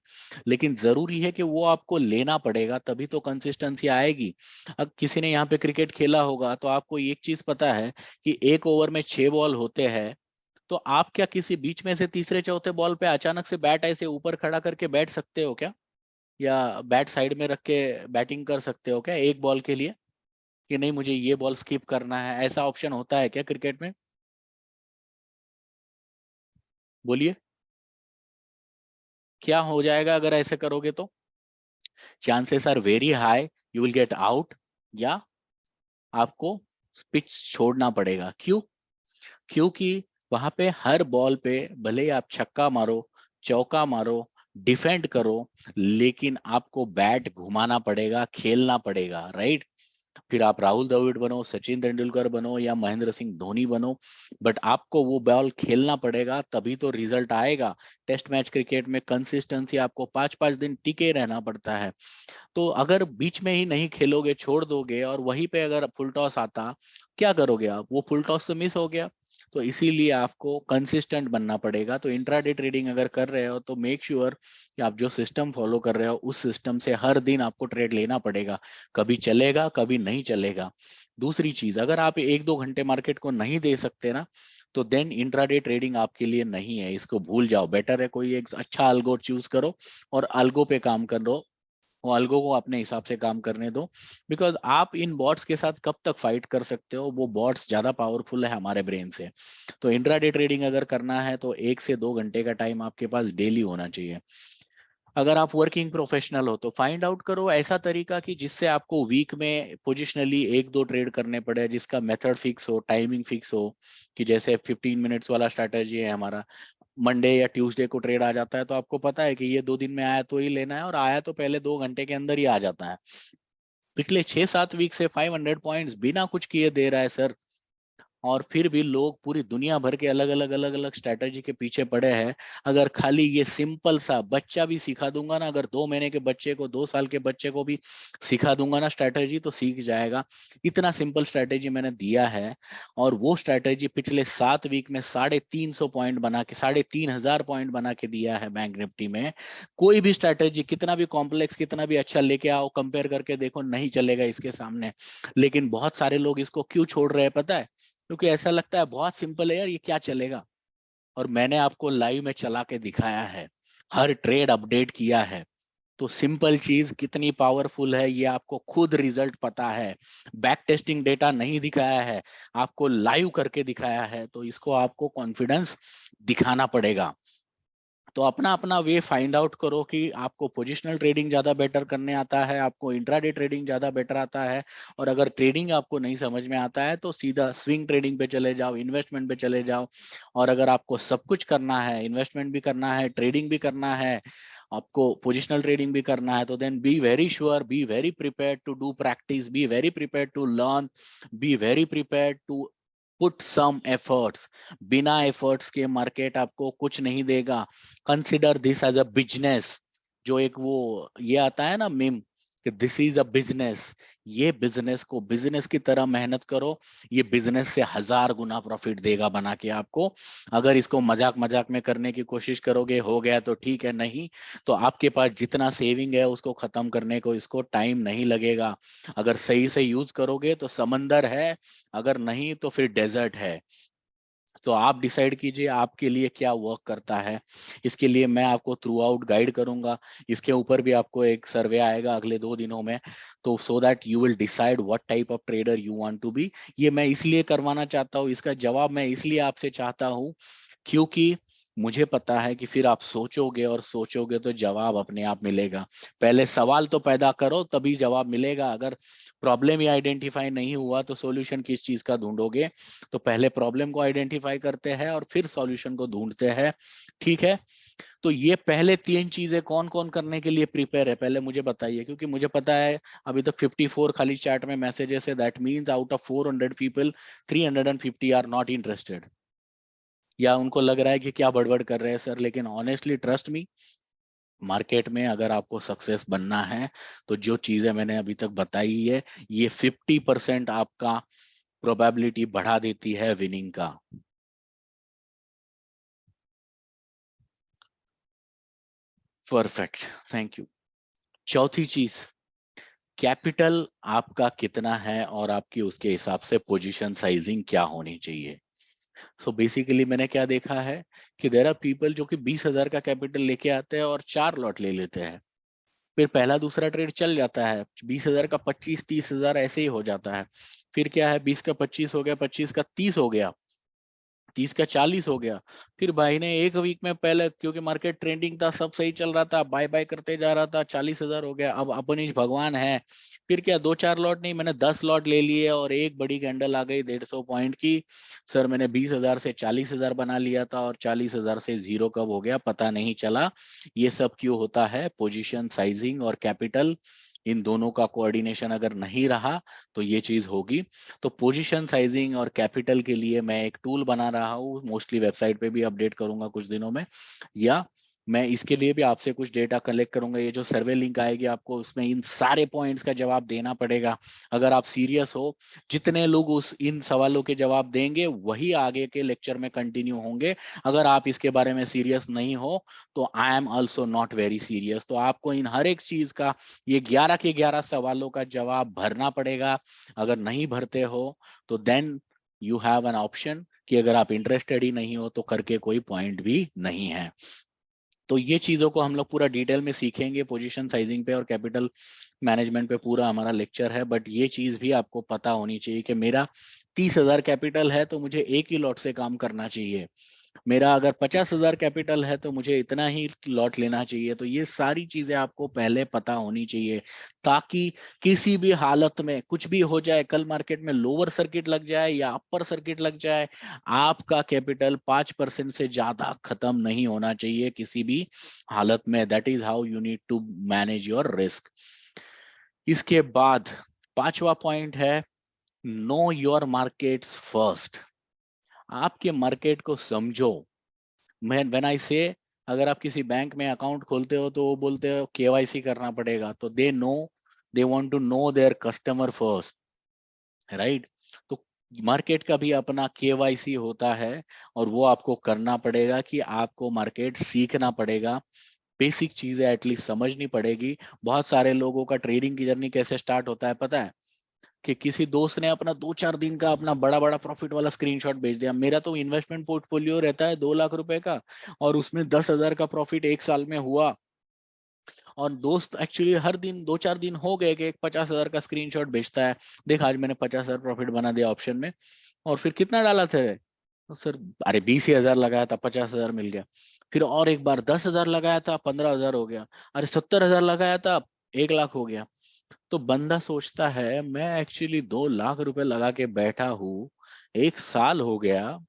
लेकिन जरूरी है कि वो आपको लेना पड़ेगा, तभी तो कंसिस्टेंसी आएगी। अब किसी ने यहाँ पे क्रिकेट खेला होगा तो आपको एक चीज पता है कि एक ओवर में 6 बॉल होते हैं। तो आप क्या किसी बीच में से तीसरे चौथे बॉल पे अचानक से बैट ऐसे ऊपर खड़ा करके बैठ सकते हो क्या? या बैट साइड में रख के बैटिंग कर सकते हो क्या एक बॉल के लिए? कि नहीं मुझे ये बॉल स्किप करना है, ऐसा ऑप्शन होता है क्या क्रिकेट में? बोलिए, क्या हो जाएगा अगर ऐसे करोगे तो? Chances are very high you will get out, या आपको पिच छोड़ना पड़ेगा। क्यों? क्योंकि वहां पे हर बॉल पे भले ही आप छक्का मारो, चौका मारो, डिफेंड करो, लेकिन आपको बैट घुमाना पड़ेगा, खेलना पड़ेगा, राइट? फिर आप राहुल द्रविड़ बनो, सचिन तेंदुलकर बनो या महेंद्र सिंह धोनी बनो, बट आपको वो बॉल खेलना पड़ेगा, तभी तो रिजल्ट आएगा। टेस्ट मैच क्रिकेट में कंसिस्टेंसी आपको 5-5 दिन टिके रहना पड़ता है। तो अगर बीच में ही नहीं खेलोगे, छोड़ दोगे, और वहीं पे अगर फुल टॉस आता, क्या करोगे आप? वो फुल टॉस तो मिस हो गया। तो इसीलिए आपको कंसिस्टेंट बनना पड़ेगा। तो इंट्राडे ट्रेडिंग अगर कर रहे हो तो मेक श्योर कि आप जो सिस्टम फॉलो कर रहे हो उस सिस्टम से हर दिन आपको ट्रेड लेना पड़ेगा। कभी चलेगा, कभी नहीं चलेगा। दूसरी चीज, अगर आप 1-2 घंटे मार्केट को नहीं दे सकते ना, तो देन इंट्राडे ट्रेडिंग आपके लिए नहीं है, इसको भूल जाओ। बेटर है कोई एक अच्छा अल्गो चूज करो और अल्गो पे काम करो, वो अलगो को अपने हिसाब से काम करने दो। बिकॉज आप इन बॉट्स के साथ कब तक फाइट कर सकते हो? वो बॉट्स ज्यादा पावरफुल है हमारे ब्रेन से। तो इंट्राडे ट्रेडिंग अगर करना है तो 1 से 2 घंटे का टाइम आपके पास डेली होना चाहिए। अगर आप वर्किंग प्रोफेशनल हो तो फाइंड आउट करो ऐसा तरीका कि जिससे आपको वीक में पोजिशनली 1-2 ट्रेड करने पड़े, जिसका मेथड फिक्स हो, टाइमिंग फिक्स हो। कि जैसे 15 मिनट्स वाला स्ट्रैटेजी है हमारा, मंडे या ट्यूसडे को ट्रेड आ जाता है, तो आपको पता है कि ये 2 दिन में आया तो ही लेना है, और आया तो पहले 2 घंटे के अंदर ही आ जाता है। पिछले 6-7 वीक से 500 पॉइंट्स बिना कुछ किए दे रहा है सर। और फिर भी लोग पूरी दुनिया भर के अलग अलग स्ट्रेटजी के पीछे पड़े हैं। अगर खाली ये सिंपल सा बच्चा भी सिखा दूंगा ना, अगर 2 महीने के बच्चे को, 2 साल के बच्चे को भी सिखा दूंगा ना स्ट्रेटजी, तो सीख जाएगा। इतना सिंपल स्ट्रेटजी मैंने दिया है। और वो स्ट्रेटजी पिछले 7 वीक में 350 पॉइंट बना के, 3500 पॉइंट बना के दिया है बैंक निफ्टी में। कोई भी स्ट्रेटजी कितना भी कॉम्प्लेक्स, कितना भी अच्छा लेके आओ, कंपेयर करके देखो, नहीं चलेगा इसके सामने। लेकिन बहुत सारे लोग इसको क्यों छोड़ रहे हैं पता है? क्योंकि ऐसा लगता है बहुत सिंपल है यार, ये क्या चलेगा। और मैंने आपको लाइव में चला के दिखाया है, हर ट्रेड अपडेट किया है। तो सिंपल चीज कितनी पावरफुल है ये आपको खुद रिजल्ट पता है। बैक टेस्टिंग डेटा नहीं दिखाया है, आपको लाइव करके दिखाया है। तो इसको आपको कॉन्फिडेंस दिखाना पड़ेगा। तो अपना अपना वे फाइंड आउट करो कि आपको पोजिशनल ट्रेडिंग ज्यादा बेटर करने आता है, आपको इंट्राडे ट्रेडिंग ज्यादा बेटर आता है। और अगर ट्रेडिंग आपको नहीं समझ में आता है तो सीधा स्विंग ट्रेडिंग पे चले जाओ, इन्वेस्टमेंट पे चले जाओ। और अगर आपको सब कुछ करना है, इन्वेस्टमेंट भी करना है, ट्रेडिंग भी करना है, आपको पोजिशनल ट्रेडिंग भी करना है, तो then be very sure, be very prepared to do practice, be very prepared to learn, be very prepared to put some efforts. बिना एफर्ट्स के मार्केट आपको कुछ नहीं देगा। Consider this as a business. जो एक वो ये आता है ना मीम, कि दिस इज अ बिजनेस। ये बिजनेस को बिजनेस की तरह मेहनत करो, ये बिजनेस से 1000 गुना प्रॉफिट देगा बना के आपको। अगर इसको मजाक मजाक में करने की कोशिश करोगे, हो गया तो ठीक है, नहीं तो आपके पास जितना सेविंग है उसको खत्म करने को इसको टाइम नहीं लगेगा। अगर सही से यूज करोगे तो समंदर है, अगर नहीं तो फिर डेजर्ट है। तो आप डिसाइड कीजिए आपके लिए क्या वर्क करता है। इसके लिए मैं आपको थ्रू आउट गाइड करूंगा। इसके ऊपर भी आपको एक सर्वे आएगा अगले 2 दिनों में। तो so that you will decide what type of trader you want to be. ये मैं इसलिए करवाना चाहता हूँ, इसका जवाब मैं इसलिए आपसे चाहता हूँ, क्योंकि मुझे पता है कि फिर आप सोचोगे और सोचोगे तो जवाब अपने आप मिलेगा। पहले सवाल तो पैदा करो तभी जवाब मिलेगा। अगर प्रॉब्लम ही आइडेंटिफाई नहीं हुआ तो सॉल्यूशन किस चीज का ढूंढोगे? तो पहले प्रॉब्लम को आइडेंटिफाई करते हैं और फिर सॉल्यूशन को ढूंढते हैं। ठीक है? तो ये पहले 3 चीजें कौन कौन करने के लिए प्रिपेयर है पहले मुझे बताइए, क्योंकि मुझे पता है अभी तक 54 खाली चैट में मैसेजेस है। That means out of 400 people 350 are not interested. या उनको लग रहा है कि क्या बड़बड़ कर रहे हैं सर। लेकिन ऑनेस्टली ट्रस्ट मी, मार्केट में अगर आपको सक्सेस बनना है तो जो चीजें मैंने अभी तक बताई है, ये 50% आपका प्रोबेबिलिटी बढ़ा देती है विनिंग का। Perfect, thank you. चौथी चीज, कैपिटल आपका कितना है और आपकी उसके हिसाब से पोजीशन साइजिंग क्या होनी चाहिए। सो बेसिकली मैंने क्या देखा है कि देयर आर पीपल जो कि 20,000 का कैपिटल लेके आते हैं और 4 लॉट ले लेते हैं। फिर पहला दूसरा ट्रेड चल जाता है, 20,000 का 25-30,000 ऐसे ही हो जाता है। फिर क्या है, 20 का 25 हो गया, 25 का 30 हो गया, 30 का 40 हो गया। फिर भाई ने एक वीक में, पहले क्योंकि मार्केट ट्रेंडिंग था, सब सही चल रहा था, बाय बाय करते जा रहा था, 40,000 हो गया। अब अपनी भगवान है, फिर क्या 2-4 लॉट नहीं, मैंने 10 लॉट ले लिए और एक बड़ी कैंडल आ गई 150 पॉइंट की। सर मैंने 20,000 से 40,000 बना लिया था और 40,000 से जीरो कब हो गया पता नहीं चला। ये सब क्यों होता है, पोजीशन साइजिंग और कैपिटल, इन दोनों का कोऑर्डिनेशन अगर नहीं रहा तो ये चीज होगी। तो पोजीशन साइजिंग और कैपिटल के लिए मैं एक टूल बना रहा हूँ, मोस्टली वेबसाइट पे भी अपडेट करूंगा कुछ दिनों में, या मैं इसके लिए भी आपसे कुछ डेटा कलेक्ट करूंगा। ये जो सर्वे लिंक आएगी आपको, उसमें इन सारे पॉइंट्स का जवाब देना पड़ेगा अगर आप सीरियस हो। जितने लोग उस इन सवालों के जवाब देंगे वही आगे के लेक्चर में कंटिन्यू होंगे। अगर आप इसके बारे में सीरियस नहीं हो तो I am also not very serious. तो आपको इन हर एक चीज का, ये 11 के 11 सवालों का जवाब भरना पड़ेगा। अगर नहीं भरते हो तो then you have an option कि अगर आप इंटरेस्टेड ही नहीं हो तो करके कोई पॉइंट भी नहीं है। तो ये चीजों को हम लोग पूरा डिटेल में सीखेंगे, पोजीशन साइजिंग पे और कैपिटल मैनेजमेंट पे पूरा हमारा लेक्चर है। बट ये चीज भी आपको पता होनी चाहिए कि मेरा 30,000 कैपिटल है तो मुझे एक ही लॉट से काम करना चाहिए। मेरा अगर 50,000 कैपिटल है तो मुझे इतना ही लॉट लेना चाहिए। तो ये सारी चीजें आपको पहले पता होनी चाहिए, ताकि किसी भी हालत में कुछ भी हो जाए, कल मार्केट में लोअर सर्किट लग जाए या अपर सर्किट लग जाए, आपका कैपिटल 5% से ज्यादा खत्म नहीं होना चाहिए किसी भी हालत में। That is how you need to manage your risk. इसके बाद पांचवा पॉइंट है, नो योर मार्केट्स फर्स्ट। आपके मार्केट को समझो। मैं व्हेन आई से, अगर आप किसी बैंक में अकाउंट खोलते हो तो वो बोलते हो केवाईसी करना पड़ेगा, तो they know, they want to know their customer first, right. तो मार्केट का भी अपना केवाईसी होता है और वो आपको करना पड़ेगा कि आपको मार्केट सीखना पड़ेगा, बेसिक चीजें एटलीस्ट समझनी पड़ेगी। बहुत सारे लोगों का ट्रेडिंग की जर्नी कैसे स्टार्ट होता है पता है, कि किसी दोस्त ने अपना 2-4 दिन का अपना बड़ा बड़ा प्रॉफिट वाला स्क्रीनशॉट भेज दिया। मेरा तो इन्वेस्टमेंट पोर्टफोलियो रहता है 2 लाख रुपए का, और उसमें 10,000 का प्रॉफिट एक साल में हुआ। और दोस्त एक्चुअली हर दिन 2-4 दिन हो गए कि एक 50,000 का स्क्रीनशॉट भेजता है, देख आज मैंने 50,000 प्रॉफिट बना दिया ऑप्शन में। और फिर कितना डाला थे, तो सर अरे 20,000 लगाया था 50,000 मिल गया। फिर और एक बार 10,000 लगाया था 15,000 हो गया। अरे 70,000 लगाया था 1 लाख हो गया। तो बंदा सोचता है मैं एक्चुअली 2 लाख रुपए लगा के बैठा हूँ, एक साल हो गया,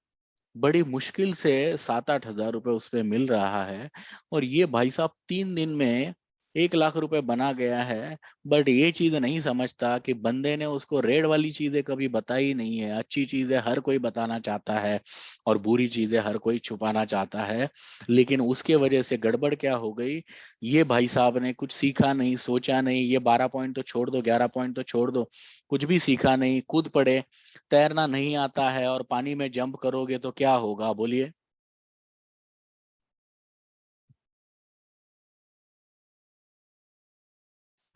बड़ी मुश्किल से 7-8 हजार रुपए उस पे मिल रहा है, और ये भाई साहब 3 दिन में 1 लाख रुपए बना गया है। बट ये चीज नहीं समझता कि बंदे ने उसको रेड वाली चीजें कभी बताई नहीं है। अच्छी चीजें हर कोई बताना चाहता है और बुरी चीजें हर कोई छुपाना चाहता है, लेकिन उसके वजह से गड़बड़ क्या हो गई, ये भाई साहब ने कुछ सीखा नहीं, सोचा नहीं। ये 12 पॉइंट तो छोड़ दो, 11 पॉइंट तो छोड़ दो, कुछ भी सीखा नहीं, कूद पड़े। तैरना नहीं आता है और पानी में जंप करोगे तो क्या होगा बोलिए।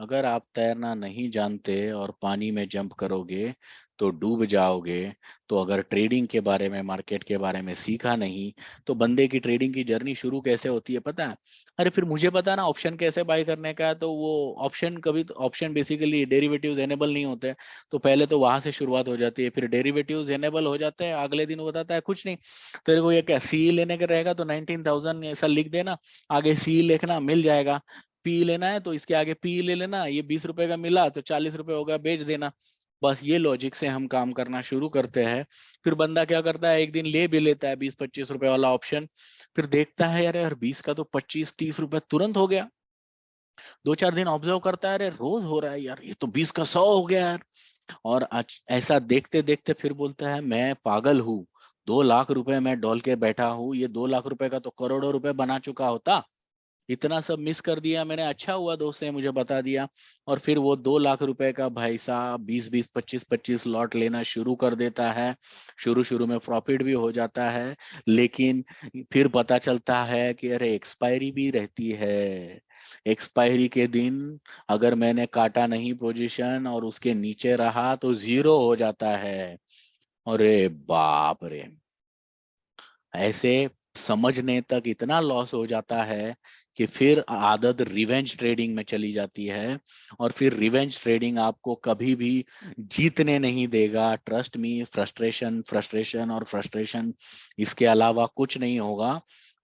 अगर आप तैरना नहीं जानते और पानी में जंप करोगे तो डूब जाओगे। तो अगर ट्रेडिंग के बारे में, मार्केट के बारे में सीखा नहीं, तो बंदे की ट्रेडिंग की जर्नी शुरू कैसे होती है पता है। अरे फिर मुझे पता ना ऑप्शन कैसे बाय करने का है, तो वो ऑप्शन कभी, तो ऑप्शन बेसिकली डेरिवेटिव्स एनेबल नहीं होते, तो पहले तो वहां से शुरुआत हो जाती है। फिर डेरिवेटिव्स एनेबल हो जाते हैं, अगले दिन वो बताता है कुछ नहीं, तेरे को ये क्या सी लेने का रहेगा तो 19,000 ऐसा लिख देना, आगे सी लिखना मिल जाएगा। पी लेना है तो इसके आगे पी ले लेना, ये 20 रुपए का मिला तो 40 रुपए होगा, बेच देना। बस ये लॉजिक से हम काम करना शुरू करते हैं। फिर बंदा क्या करता है, एक दिन ले भी लेता है 20-25 रुपए वाला ऑप्शन, फिर देखता है यार यार 20 का तो 25-30 रुपए तुरंत हो गया। 2-4 दिन ऑब्जर्व करता है, अरे रोज हो रहा है यार, ये तो 20 का 100 हो गया यार। और आज ऐसा देखते देखते फिर बोलता है मैं पागल हूँ, 2 लाख रुपए मैं डॉल के बैठा हूँ, ये 2 लाख रुपए का तो करोड़ों रुपए बना चुका होता। इतना सब मिस कर दिया मैंने, अच्छा हुआ दोस्त ने मुझे बता दिया। और फिर वो 2 लाख रुपए का भाई साहब 20-20, 25-25 लॉट लेना शुरू कर देता है। शुरू शुरू में प्रॉफिट भी हो जाता है, लेकिन फिर पता चलता है कि अरे एक्सपायरी भी रहती है। एक्सपायरी के दिन अगर मैंने काटा नहीं पोजीशन और उसके नीचे रहा तो जीरो हो जाता है। अरे बाप रे, ऐसे समझने तक इतना लॉस हो जाता है कि फिर आदत रिवेंज ट्रेडिंग में चली जाती है, और फिर रिवेंज ट्रेडिंग आपको कभी भी जीतने नहीं देगा। ट्रस्ट मी, फ्रस्ट्रेशन फ्रस्ट्रेशन और फ्रस्ट्रेशन, इसके अलावा कुछ नहीं होगा।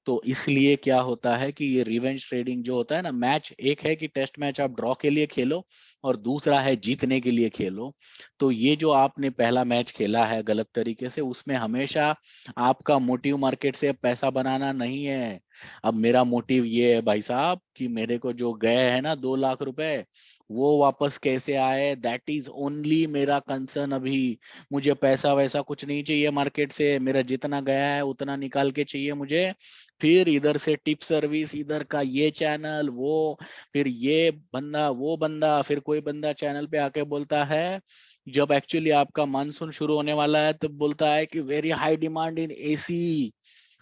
तो इसलिए क्या होता है कि ये रिवेंज ट्रेडिंग जो होता है ना, मैच एक है कि टेस्ट मैच आप ड्रॉ के लिए खेलो, और दूसरा है जीतने के लिए खेलो। तो ये जो आपने पहला मैच खेला है गलत तरीके से, उसमें हमेशा आपका मोटिव मार्केट से पैसा बनाना नहीं है। अब मेरा मोटिव ये है भाई साहब कि मेरे को जो गए हैं ना 2 लाख रुपए, वो वापस कैसे आए, दैट इज ओनली मेरा कंसर्न अभी। मुझे पैसा वैसा कुछ नहीं चाहिए मार्केट से, मेरा जितना गया है उतना निकाल के चाहिए मुझे। फिर इधर से टिप सर्विस, इधर का ये चैनल वो, फिर ये बंदा वो बंदा, फिर कोई बंदा चैनल पे आके बोलता है, जब एक्चुअली आपका मानसून शुरू होने वाला है, तब बोलता है कि very high demand in AC,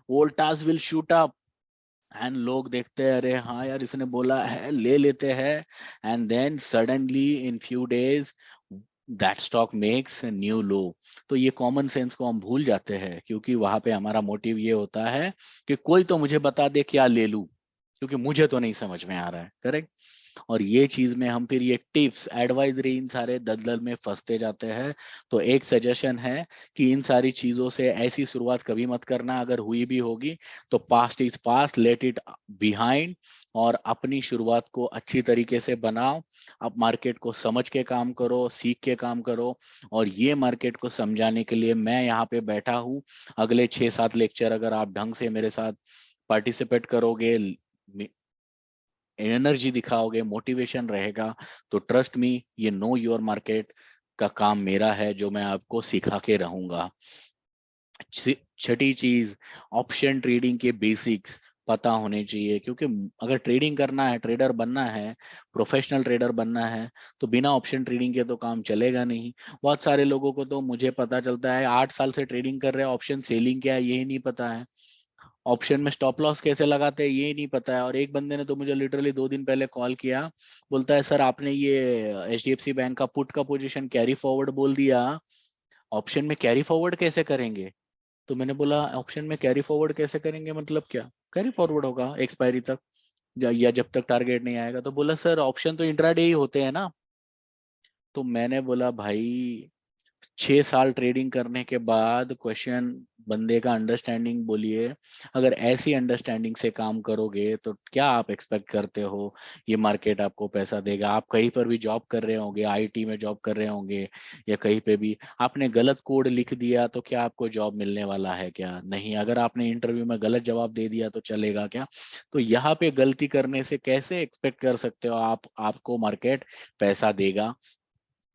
Voltas will shoot up. And लोग देखते हैं, अरे हाँ यार इसने बोला है, ले लेते हैं। And then suddenly in few days that stock makes new low. तो ये कॉमन सेंस को हम भूल जाते हैं, क्योंकि वहां पे हमारा मोटिव ये होता है कि कोई तो मुझे बता दे क्या ले लूं, क्योंकि मुझे तो नहीं समझ में आ रहा है। करेक्ट। और ये चीज में हम फिर ये टिप्स एडवाइजरी इन सारे दलदल में फंसते जाते हैं। तो एक सजेशन है कि इन सारी चीजों से ऐसी शुरुआत कभी मत करना, अगर हुई भी होगी तो past is past, let it behind, और अपनी शुरुआत को अच्छी तरीके से बनाओ। आप मार्केट को समझ के काम करो, सीख के काम करो। और ये मार्केट को समझाने के लिए मैं यहाँ पे बैठा हूँ। अगले 6-7 लेक्चर अगर आप ढंग से मेरे साथ पार्टिसिपेट करोगे, एनर्जी दिखाओगे, मोटिवेशन रहेगा, तो ट्रस्ट मी, ये नो योर मार्केट का काम मेरा है, जो मैं आपको सिखा के रहूंगा। छठी चीज, ऑप्शन ट्रेडिंग के बेसिक्स पता होने चाहिए, क्योंकि अगर ट्रेडिंग करना है, ट्रेडर बनना है, प्रोफेशनल ट्रेडर बनना है, तो बिना ऑप्शन ट्रेडिंग के तो काम चलेगा नहीं। बहुत सारे लोगों को तो मुझे पता चलता है 8 साल से ट्रेडिंग कर रहे हैं, ऑप्शन सेलिंग क्या है यही नहीं पता है, ऑप्शन में स्टॉप लॉस कैसे लगाते हैं ये नहीं पता है। और एक बंदे ने तो मुझे लिटरली 2 दिन पहले कॉल किया, बोलता है सर आपने ये HDFC बैंक का पुट का पोजीशन कैरी फॉरवर्ड बोल दिया, ऑप्शन में कैरी फॉरवर्ड कैसे करेंगे? तो मैंने बोला ऑप्शन में कैरी फॉरवर्ड कैसे करेंगे मतलब क्या? कैरी फॉरवर्ड होगा एक्सपायरी तक, या जब तक टारगेट नहीं आएगा। तो बोला सर ऑप्शन तो इंट्राडे ही होते हैं ना। तो मैंने बोला भाई, 6 साल ट्रेडिंग करने के बाद क्वेश्चन बंदे का अंडरस्टैंडिंग बोलिए। अगर ऐसी अंडरस्टैंडिंग से काम करोगे तो क्या आप एक्सपेक्ट करते हो ये मार्केट आपको पैसा देगा? आप कहीं पर भी जॉब कर रहे होंगे, IT में जॉब कर रहे होंगे, या कहीं पे भी आपने गलत कोड लिख दिया तो क्या आपको जॉब मिलने वाला है? क्या नहीं। अगर आपने इंटरव्यू में गलत जवाब दे दिया तो चलेगा क्या? तो यहाँ पे गलती करने से कैसे एक्सपेक्ट कर सकते हो आपको मार्केट पैसा देगा?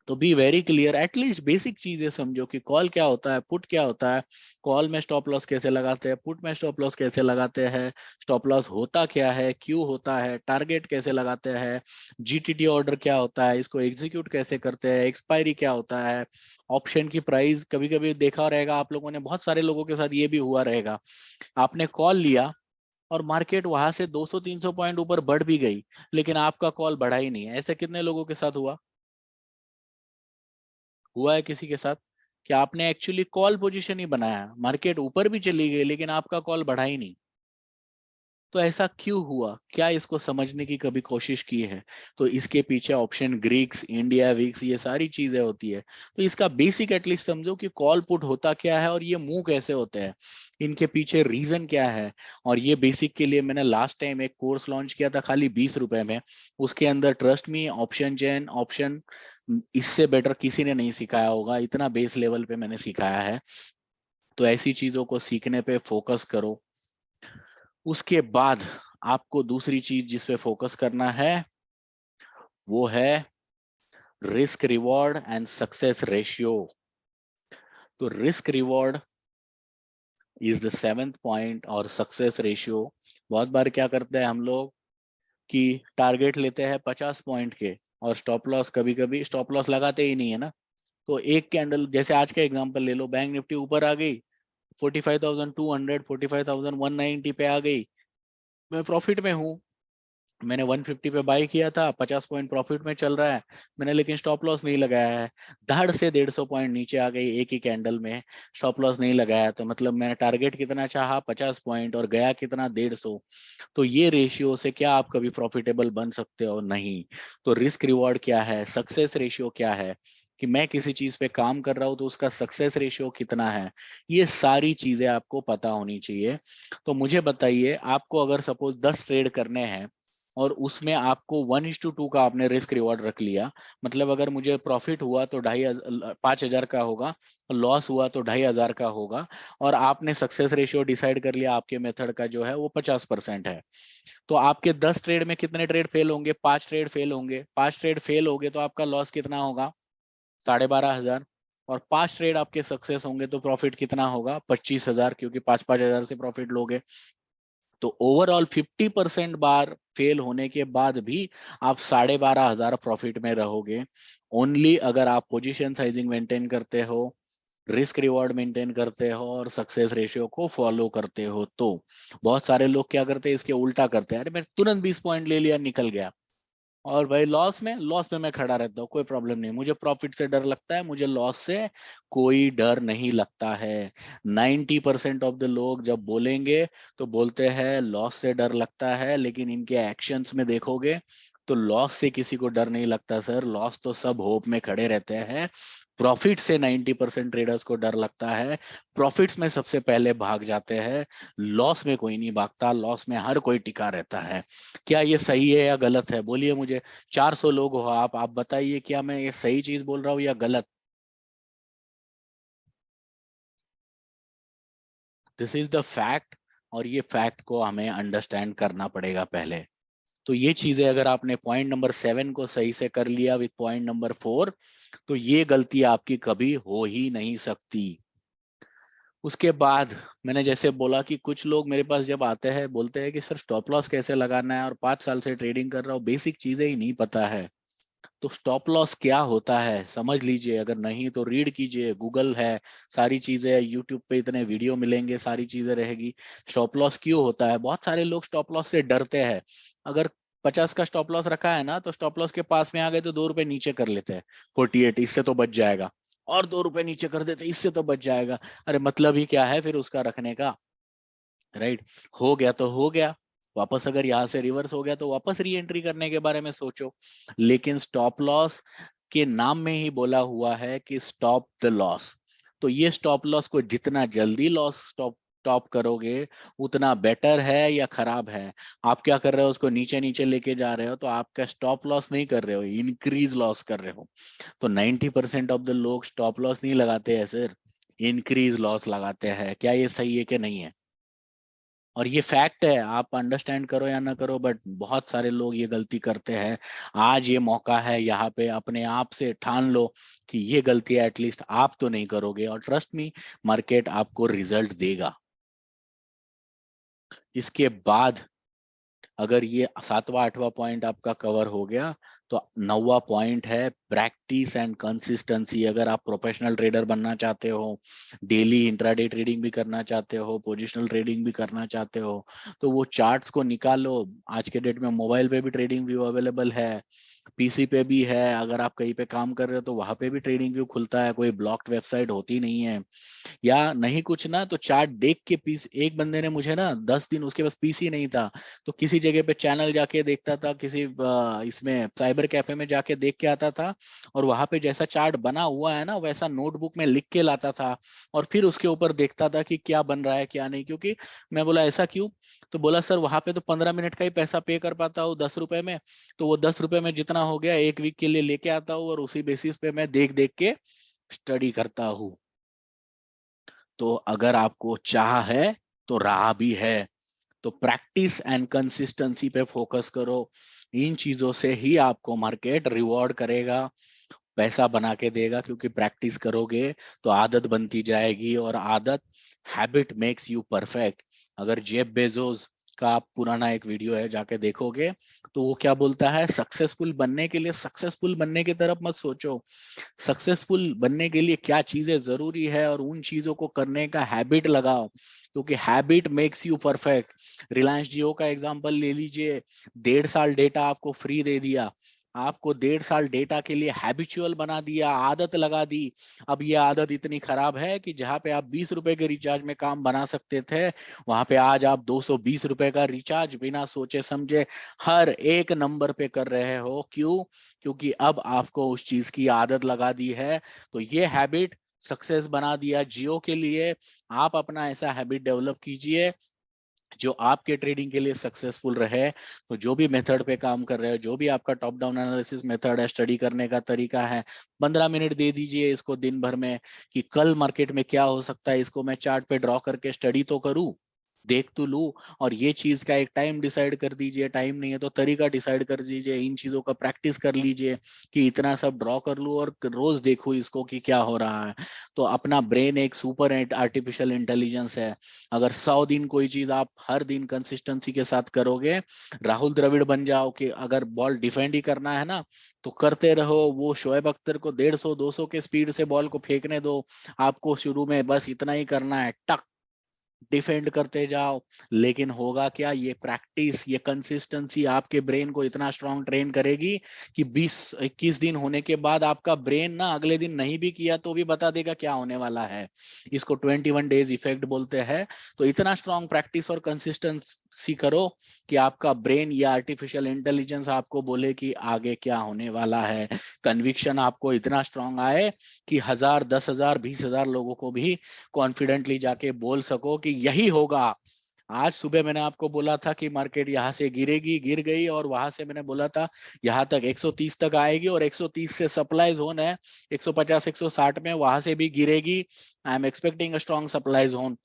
तो be very clear, at least basic चीजें समझो कि कॉल क्या होता है, पुट क्या होता है, कॉल में स्टॉप लॉस कैसे लगाते हैं, पुट में स्टॉप लॉस कैसे लगाते हैं, स्टॉप लॉस होता क्या है, क्यों होता है, टारगेट कैसे लगाते हैं, GTT ऑर्डर क्या होता है, इसको एग्जीक्यूट कैसे करते हैं, एक्सपायरी क्या होता है, ऑप्शन की प्राइस। कभी कभी देखा रहेगा आप लोगों ने, बहुत सारे लोगों के साथ ये भी हुआ रहेगा, आपने कॉल लिया और मार्केट वहां से 200-300 पॉइंट ऊपर बढ़ भी गई, लेकिन आपका कॉल बढ़ा ही नहीं है। ऐसे कितने लोगों के साथ हुआ है किसी के साथ कि आपने एक्चुअली कॉल पोजीशन ही बनाया, मार्केट ऊपर भी चली गई लेकिन आपका कॉल बढ़ा ही नहीं? तो ऐसा क्यों हुआ? क्या इसको समझने की कभी कोशिश की है? तो इसके पीछे ऑप्शन ग्रीक्स, इंडिया वीक्स, ये सारी चीजें होती है। तो इसका बेसिक एटलीस्ट समझो कि कॉल पुट होता क्या है और ये मूव कैसे होते हैं, इनके पीछे रीजन क्या है। और ये बेसिक के लिए मैंने लास्ट टाइम एक कोर्स लॉन्च किया था खाली 20 रुपए में। उसके अंदर trust me, option chain, option इससे बेटर किसी ने नहीं सिखाया होगा, इतना बेस लेवल पे मैंने सिखाया है। तो ऐसी चीजों को सीखने पे फोकस करो। उसके बाद आपको दूसरी चीज जिस पे फोकस करना है वो है risk reward and success ratio. तो risk reward is the 7th point, और सक्सेस रेशियो, बहुत बार क्या करते हैं हम लोग कि टारगेट लेते हैं 50 पॉइंट के, और स्टॉप लॉस कभी कभी स्टॉप लॉस लगाते ही नहीं है ना। तो एक कैंडल, जैसे आज का एग्जांपल ले लो, बैंक निफ्टी ऊपर आ गई 45,200, 45,190 पे आ गई, मैं प्रॉफिट में हूँ। मैंने 150 पे बाई किया था, 50 पॉइंट प्रॉफिट में चल रहा है, मैंने लेकिन स्टॉप लॉस नहीं लगाया है, धड़ से 150 पॉइंट नीचे आ गई एक ही कैंडल में, स्टॉप लॉस नहीं लगाया, तो मतलब मैंने टारगेट कितना चाहा 50 पॉइंट और गया कितना 150। तो ये रेशियो से क्या आप कभी प्रॉफिटेबल बन सकते हो? नहीं। तो रिस्क रिवॉर्ड क्या है, सक्सेस रेशियो क्या है, कि मैं किसी चीज पे काम कर रहा हूँ तो उसका सक्सेस रेशियो कितना है, ये सारी चीजें आपको पता होनी चाहिए। तो मुझे बताइए, आपको अगर सपोज 10 ट्रेड करने हैं और उसमें आपको 1:2 का आपने रिस्क रिवॉर्ड रख लिया, मतलब अगर मुझे प्रॉफिट हुआ तो 5,000 का होगा, लॉस हुआ तो 2,500 का होगा, और आपने सक्सेस रेशियो डिसाइड कर लिया आपके मेथड का जो है वो 50% है, तो आपके 10 ट्रेड में कितने ट्रेड फेल होंगे? 5 ट्रेड फेल होंगे। 5 ट्रेड फेल होंगे तो आपका लॉस कितना होगा? 12,500। और 5 ट्रेड आपके सक्सेस होंगे तो प्रॉफिट कितना होगा? 25,000, क्योंकि 5,000 से प्रॉफिट लोगे। तो ओवरऑल 50% बार फेल होने के बाद भी आप 12,500 प्रॉफिट में रहोगे, ओनली अगर आप पोजीशन साइजिंग मेंटेन करते हो, रिस्क रिवॉर्ड मेंटेन करते हो और सक्सेस रेशियो को फॉलो करते हो। तो बहुत सारे लोग क्या करते हैं, इसके उल्टा करते हैं, अरे मैं तुरंत 20 पॉइंट ले लिया, निकल गया, और भाई लॉस में मैं खड़ा रहता हूँ, कोई प्रॉब्लम नहीं, मुझे प्रॉफिट से डर लगता है, मुझे लॉस से कोई डर नहीं लगता है। 90% ऑफ द लोग जब बोलेंगे तो बोलते हैं लॉस से डर लगता है, लेकिन इनके एक्शंस में देखोगे तो लॉस से किसी को डर नहीं लगता सर, लॉस तो सब होप में खड़े रहते हैं। प्रॉफिट से 90% ट्रेडर्स को डर लगता है, प्रॉफिट्स में सबसे पहले भाग जाते हैं, लॉस में कोई नहीं भागता, लॉस में हर कोई टिका रहता है। क्या ये सही है या गलत है? बोलिए मुझे। 400 लोग हो आप बताइए, क्या मैं ये सही चीज बोल रहा हूँ या गलत? दिस इज द फैक्ट, और ये फैक्ट को हमें अंडरस्टैंड करना पड़ेगा पहले। तो ये चीजें अगर आपने पॉइंट नंबर 7 को सही से कर लिया विद पॉइंट नंबर 4, तो ये गलती आपकी कभी हो ही नहीं सकती। उसके बाद मैंने जैसे बोला कि कुछ लोग मेरे पास जब आते हैं बोलते हैं कि सर स्टॉप लॉस कैसे लगाना है, और 5 साल से ट्रेडिंग कर रहा हूँ, बेसिक चीजें ही नहीं पता है। तो स्टॉप लॉस क्या होता है समझ लीजिए, अगर नहीं तो रीड कीजिए, गूगल है, सारी चीजें है, यूट्यूब पे इतने वीडियो मिलेंगे, सारी चीजें रहेगी। स्टॉप लॉस क्यों होता है? बहुत सारे लोग स्टॉप लॉस से डरते हैं। अगर 50 का स्टॉप लॉस रखा है ना, तो स्टॉप लॉस के पास में आ गए तो 2 रुपए नीचे कर लेते हैं, 48, इससे तो बच जाएगा, और 2 रुपए नीचे कर देते इससे तो बच जाएगा। अरे मतलब ही क्या है फिर उसका रखने का? राइट। हो गया तो हो गया, वापस अगर यहाँ से रिवर्स हो गया तो वापस री एंट्री करने के बारे में सोचो। लेकिन स्टॉप लॉस के नाम में ही बोला हुआ है कि स्टॉप द लॉस। तो ये स्टॉप लॉस को जितना जल्दी लॉस स्टॉप स्टॉप करोगे उतना बेटर है या खराब है? आप क्या कर रहे हो, उसको नीचे नीचे लेके जा रहे हो, तो आपका स्टॉप लॉस नहीं कर रहे हो, इंक्रीज लॉस कर रहे हो। तो 90% ऑफ द लोग स्टॉप लॉस नहीं लगाते हैं सर, इंक्रीज लॉस लगाते हैं। क्या ये सही है कि नहीं है? और ये फैक्ट है, आप अंडरस्टैंड करो या ना करो, बट बहुत सारे लोग ये गलती करते हैं। आज ये मौका है, यहाँ पे अपने आप से ठान लो कि ये गलती एटलीस्ट आप तो नहीं करोगे, और ट्रस्ट मी, मार्केट आपको रिजल्ट देगा। इसके बाद अगर ये 7वां 8वां पॉइंट आपका कवर हो गया, तो 9वां पॉइंट है प्रैक्टिस एंड कंसिस्टेंसी। अगर आप प्रोफेशनल ट्रेडर बनना चाहते हो, डेली इंट्राडे ट्रेडिंग भी करना चाहते हो, पोजिशनल ट्रेडिंग भी करना चाहते हो, तो वो चार्ट्स को निकालो। आज के डेट में मोबाइल पे भी ट्रेडिंग व्यू अवेलेबल है, पीसी पे भी है, अगर आप कहीं पे काम कर रहे हो तो वहां पे भी ट्रेडिंग व्यू खुलता है, कोई ब्लॉक्ड वेबसाइट होती नहीं है। या नहीं कुछ ना तो चार्ट देख के पीस, एक बंदे ने मुझे ना 10 दिन, उसके पास पीसी नहीं था, तो किसी जगह पे चैनल जाके देखता था, किसी इसमें साइबर कैफे में जाके देख के आता था, और वहां पे जैसा चार्ट बना हुआ है ना वैसा नोटबुक में लिख के लाता था, और फिर उसके ऊपर देखता था कि क्या बन रहा है क्या नहीं। क्योंकि मैं बोला ऐसा क्यों? तो बोला सर वहां पे तो 15 मिनट का ही पैसा पे कर पाता हूँ 10 रुपए में, तो वो 10 रुपए में जितना हो गया 1 वीक के लिए लेके आता हूँ, और उसी बेसिस पे मैं देख देख के स्टडी करता हूँ। तो अगर आपको चाह है तो राह भी है। तो प्रैक्टिस एंड कंसिस्टेंसी पे फोकस करो, इन चीजों से ही आपको मार्केट रिवॉर्ड करेगा, पैसा बना के देगा। क्योंकि प्रैक्टिस करोगे तो आदत बनती जाएगी, और आदत, हैबिट मेक्स यू परफेक्ट। अगर जेफ बेजोस का आप पुराना एक वीडियो है, जाके देखोगे तो वो क्या बोलता है, सक्सेसफुल बनने के लिए सक्सेसफुल बनने की तरफ मत सोचो, सक्सेसफुल बनने के लिए क्या चीजें जरूरी है और उन चीजों को करने का हैबिट लगाओ, क्योंकि habit makes you perfect. Reliance Jio का एग्जांपल ले लीजिए, 1.5 साल डेटा आपको फ्री दे दिया, आपको 1.5 साल डेटा के लिए हैबिचुअल बना दिया, आदत लगा दी। अब ये आदत इतनी खराब है कि जहां पे आप 20 रुपए के रिचार्ज में काम बना सकते थे, वहां पे आज आप 220 रुपए का रिचार्ज बिना सोचे समझे हर एक नंबर पे कर रहे हो। क्यों? क्योंकि अब आपको उस चीज की आदत लगा दी है। तो ये हैबिट सक्सेस बना दिया जियो के लिए। आप अपना ऐसा हैबिट डेवलप कीजिए जो आपके ट्रेडिंग के लिए सक्सेसफुल रहे। तो जो भी मेथड पे काम कर रहे हो, जो भी आपका टॉप डाउन एनालिसिस मेथड है, स्टडी करने का तरीका है, 15 मिनट दे दीजिए इसको दिन भर में, कि कल मार्केट में क्या हो सकता है, इसको मैं चार्ट पे ड्रॉ करके स्टडी तो करूं, देख तो लूं। और ये चीज का एक टाइम डिसाइड कर दीजिए, टाइम नहीं है तो तरीका डिसाइड कर दीजिए, इन चीजों का प्रैक्टिस कर लीजिए कि इतना सब ड्रॉ कर लूं और रोज देखूं इसको कि क्या हो रहा है। तो अपना ब्रेन एक सुपर आर्टिफिशियल इंटेलिजेंस है। अगर 100 दिन कोई चीज आप हर दिन कंसिस्टेंसी के साथ करोगे, राहुल द्रविड़ बन जाओ कि अगर बॉल डिफेंड ही करना है ना तो करते रहो, वो शोएब अख्तर को 150-200 के स्पीड से बॉल को फेंकने दो, आपको शुरू में बस इतना ही करना है, टक डिफेंड करते जाओ। लेकिन होगा क्या, ये प्रैक्टिस, ये कंसिस्टेंसी आपके ब्रेन को इतना स्ट्रांग ट्रेन करेगी कि 20-21 दिन होने के बाद आपका ब्रेन ना अगले दिन नहीं भी किया तो भी बता देगा क्या होने वाला है। इसको 21 डेज इफेक्ट बोलते हैं। तो इतना स्ट्रांग प्रैक्टिस और कंसिस्टेंसी करो कि आपका ब्रेन या आर्टिफिशियल इंटेलिजेंस आपको बोले कि आगे क्या होने वाला है। कन्विक्शन आपको इतना स्ट्रांग आए कि 1000, 10,000, 20,000 लोगों को भी कॉन्फिडेंटली जाके बोल सको कि यही होगा। आज सुबह मैंने आपको बोला था कि मार्केट यहाँ से गिरेगी, गिर गई, और वहां से मैंने बोला था यहाँ तक 130 तक आएगी, और 130 से सप्लाई जोन है 150 160 में, वहां से भी गिरेगी। I am expecting a strong supply zone.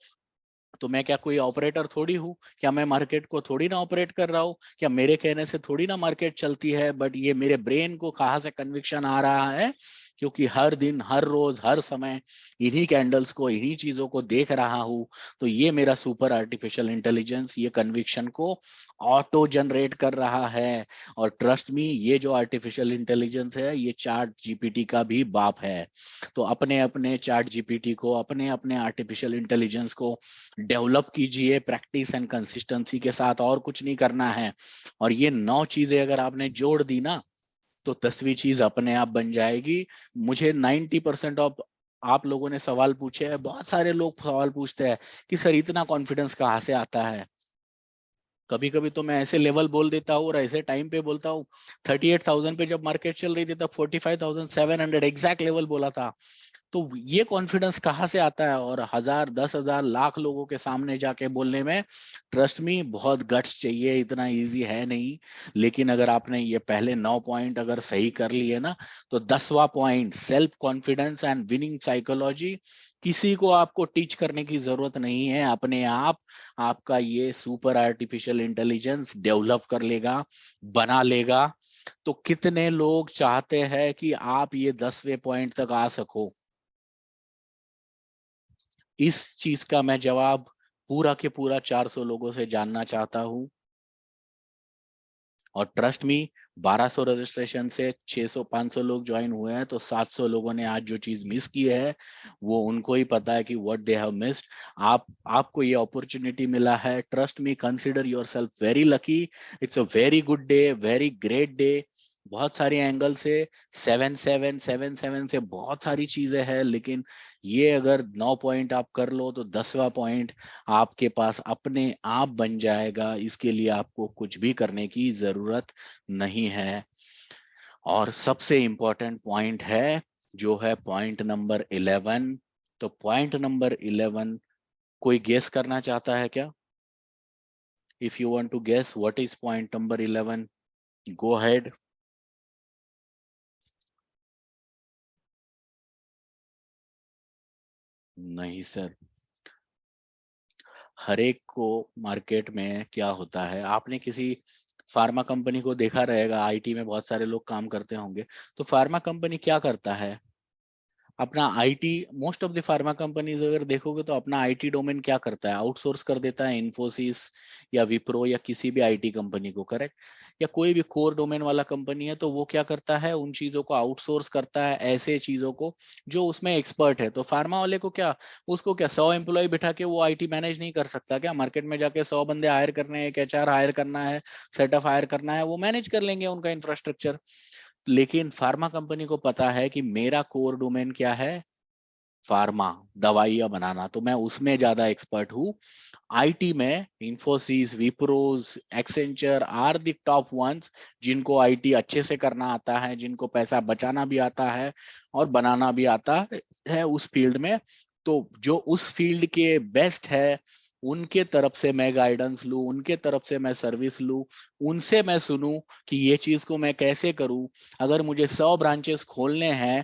तो मैं क्या कोई ऑपरेटर थोड़ी हूँ, क्या मैं मार्केट को थोड़ी ना ऑपरेट कर रहा हूँ, क्या मेरे कहने से थोड़ी ना मार्केट चलती है। बट ये मेरे ब्रेन को कहाँ से कन्विक्शन आ रहा है, क्योंकि हर दिन, हर रोज, हर समय इन्हीं कैंडल्स को, इन्हीं चीजों को देख रहा हूँ। तो ये मेरा सुपर आर्टिफिशियल इंटेलिजेंस ये कन्विक्शन को ऑटो जनरेट कर रहा है। और ट्रस्ट मी, ये जो आर्टिफिशियल इंटेलिजेंस है ये चार्ट जीपीटी का भी बाप है। तो अपने अपने चार्ट जीपीटी को, अपने अपने आर्टिफिशियल इंटेलिजेंस को डेवलप कीजिए प्रैक्टिस एंड कंसिस्टेंसी के साथ, और कुछ नहीं करना है। और ये 9 चीजें अगर आपने जोड़ दी ना तो 10वीं चीज अपने आप बन जाएगी। मुझे 90% ऑफ आप लोगों ने सवाल पूछे हैं, बहुत सारे लोग सवाल पूछते हैं कि सर इतना कॉन्फिडेंस कहाँ से आता है। कभी कभी तो मैं ऐसे लेवल बोल देता हूँ और ऐसे टाइम पे बोलता हूँ। 38,000 पे जब मार्केट चल रही थी तब 45,700 एग्जैक्ट लेवल बोला था। तो ये कॉन्फिडेंस कहाँ से आता है, और 1000, 10,000, लाख लोगों के सामने जाके बोलने में, ट्रस्ट मी, बहुत गट्स चाहिए, इतना इजी है नहीं। लेकिन अगर आपने ये पहले 9 पॉइंट अगर सही कर लिए ना, तो 10वां point self confidence and winning psychology, किसी को आपको टीच करने की जरूरत नहीं है, अपने आप आपका ये सुपर आर्टिफिशियल इंटेलिजेंस डेवलप कर लेगा, बना लेगा। तो कितने लोग चाहते हैं कि आप ये 10वें पॉइंट तक आ सको? इस चीज का मैं जवाब पूरा के पूरा 400 लोगों से जानना चाहता हूं। और ट्रस्ट मी, 1200 रजिस्ट्रेशन से 600 500 लोग ज्वाइन हुए हैं, तो 700 लोगों ने आज जो चीज मिस की है वो उनको ही पता है कि व्हाट दे हैव मिस्ड। आपको ये अपॉर्चुनिटी मिला है, trust me, consider yourself very lucky. It's a very good day, very great day. बहुत सारे एंगल से, 7777 से बहुत सारी चीजें हैं, लेकिन ये अगर 9 पॉइंट आप कर लो तो 10वां पॉइंट आपके पास अपने आप बन जाएगा। इसके लिए आपको कुछ भी करने की जरूरत नहीं है। और सबसे इंपॉर्टेंट पॉइंट है जो है पॉइंट नंबर 11। तो पॉइंट नंबर 11 कोई गेस करना चाहता है क्या? If you want to guess what is point number 11, go ahead. नहीं सर, हर एक को मार्केट में क्या होता है, आपने किसी फार्मा कंपनी को देखा रहेगा, आईटी में बहुत सारे लोग काम करते होंगे। तो फार्मा कंपनी क्या करता है, अपना IT, most of the pharma companies अगर देखोगे तो अपना आईटी डोमेन क्या करता है, आउटसोर्स कर देता है इन्फोसिस या विप्रो या किसी भी आईटी कंपनी को, करेक्ट। या कोई भी कोर डोमेन वाला कंपनी है तो वो क्या करता है, उन चीजों को आउटसोर्स करता है, ऐसे चीजों को जो उसमें एक्सपर्ट है। तो फार्मा वाले को क्या, उसको क्या 100 एम्प्लॉय बिठा के वो आईटी मैनेज नहीं कर सकता क्या? मार्केट में जाके 100 बंदे हायर करने हैं, एक एचआर हायर करना है, सेटअप हायर करना है, वो मैनेज कर लेंगे उनका इंफ्रास्ट्रक्चर। लेकिन फार्मा कंपनी को पता है कि मेरा कोर डोमेन क्या है, फार्मा, दवाइयां बनाना, तो मैं उसमें ज्यादा एक्सपर्ट हूँ। आईटी में Infosys, Wipros, Accenture are the top ones, जिनको आईटी अच्छे से करना आता है, जिनको पैसा बचाना भी आता है और बनाना भी आता है उस फील्ड में। तो जो उस फील्ड के बेस्ट है, उनके तरफ से मैं गाइडेंस लूं, उनके तरफ से मैं सर्विस लूं, उनसे मैं सुनूं कि ये चीज को मैं कैसे करूं। अगर मुझे 100 ब्रांचेस खोलने हैं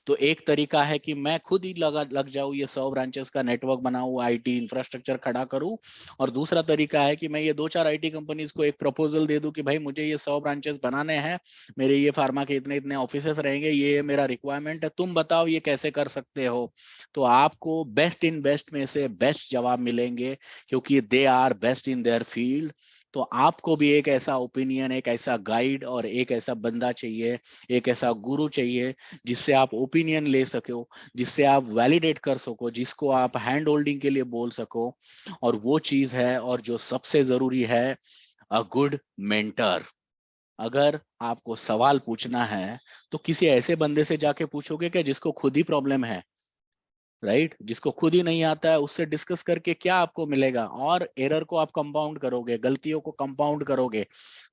तो एक तरीका है कि मैं खुद ही लग जाऊं, ये 100 ब्रांचेस का नेटवर्क बनाऊं, आईटी इंफ्रास्ट्रक्चर खड़ा करूं। और दूसरा तरीका है कि मैं ये 2-4 आईटी कंपनीज को एक प्रपोजल दे दूं कि भाई मुझे ये 100 ब्रांचेस बनाने हैं, मेरे ये फार्मा के इतने इतने ऑफिसेस रहेंगे, ये मेरा रिक्वायरमेंट है, तुम बताओ ये कैसे कर सकते हो। तो आपको बेस्ट इन बेस्ट में से बेस्ट जवाब मिलेंगे, क्योंकि they are best in their field. तो आपको भी एक ऐसा ओपिनियन, एक ऐसा गाइड और एक ऐसा बंदा चाहिए, एक ऐसा गुरु चाहिए जिससे आप ओपिनियन ले सको, जिससे आप वैलिडेट कर सको, जिसको आप हैंड होल्डिंग के लिए बोल सको। और वो चीज है, और जो सबसे जरूरी है, अ गुड मेंटर। अगर आपको सवाल पूछना है तो किसी ऐसे बंदे से जाके पूछोगे क्या जिसको खुद ही प्रॉब्लम है, राइट? जिसको खुद ही नहीं आता है, उससे डिस्कस करके क्या आपको मिलेगा? और एरर को आप कंपाउंड करोगे, गलतियों को कंपाउंड करोगे।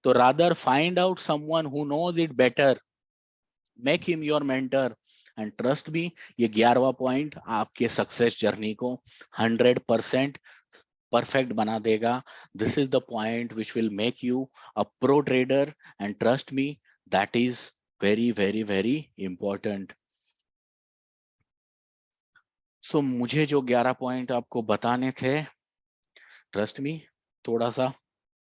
तो rather find out someone who knows it better, make him your mentor, and trust me, ये 11वां पॉइंट आपके सक्सेस जर्नी को 100% परफेक्ट बना देगा। This is the point which will make you a pro trader, and trust me, that is very very very important. So मुझे जो 11 point आपको बताने थे, ट्रस्ट मी, थोड़ा सा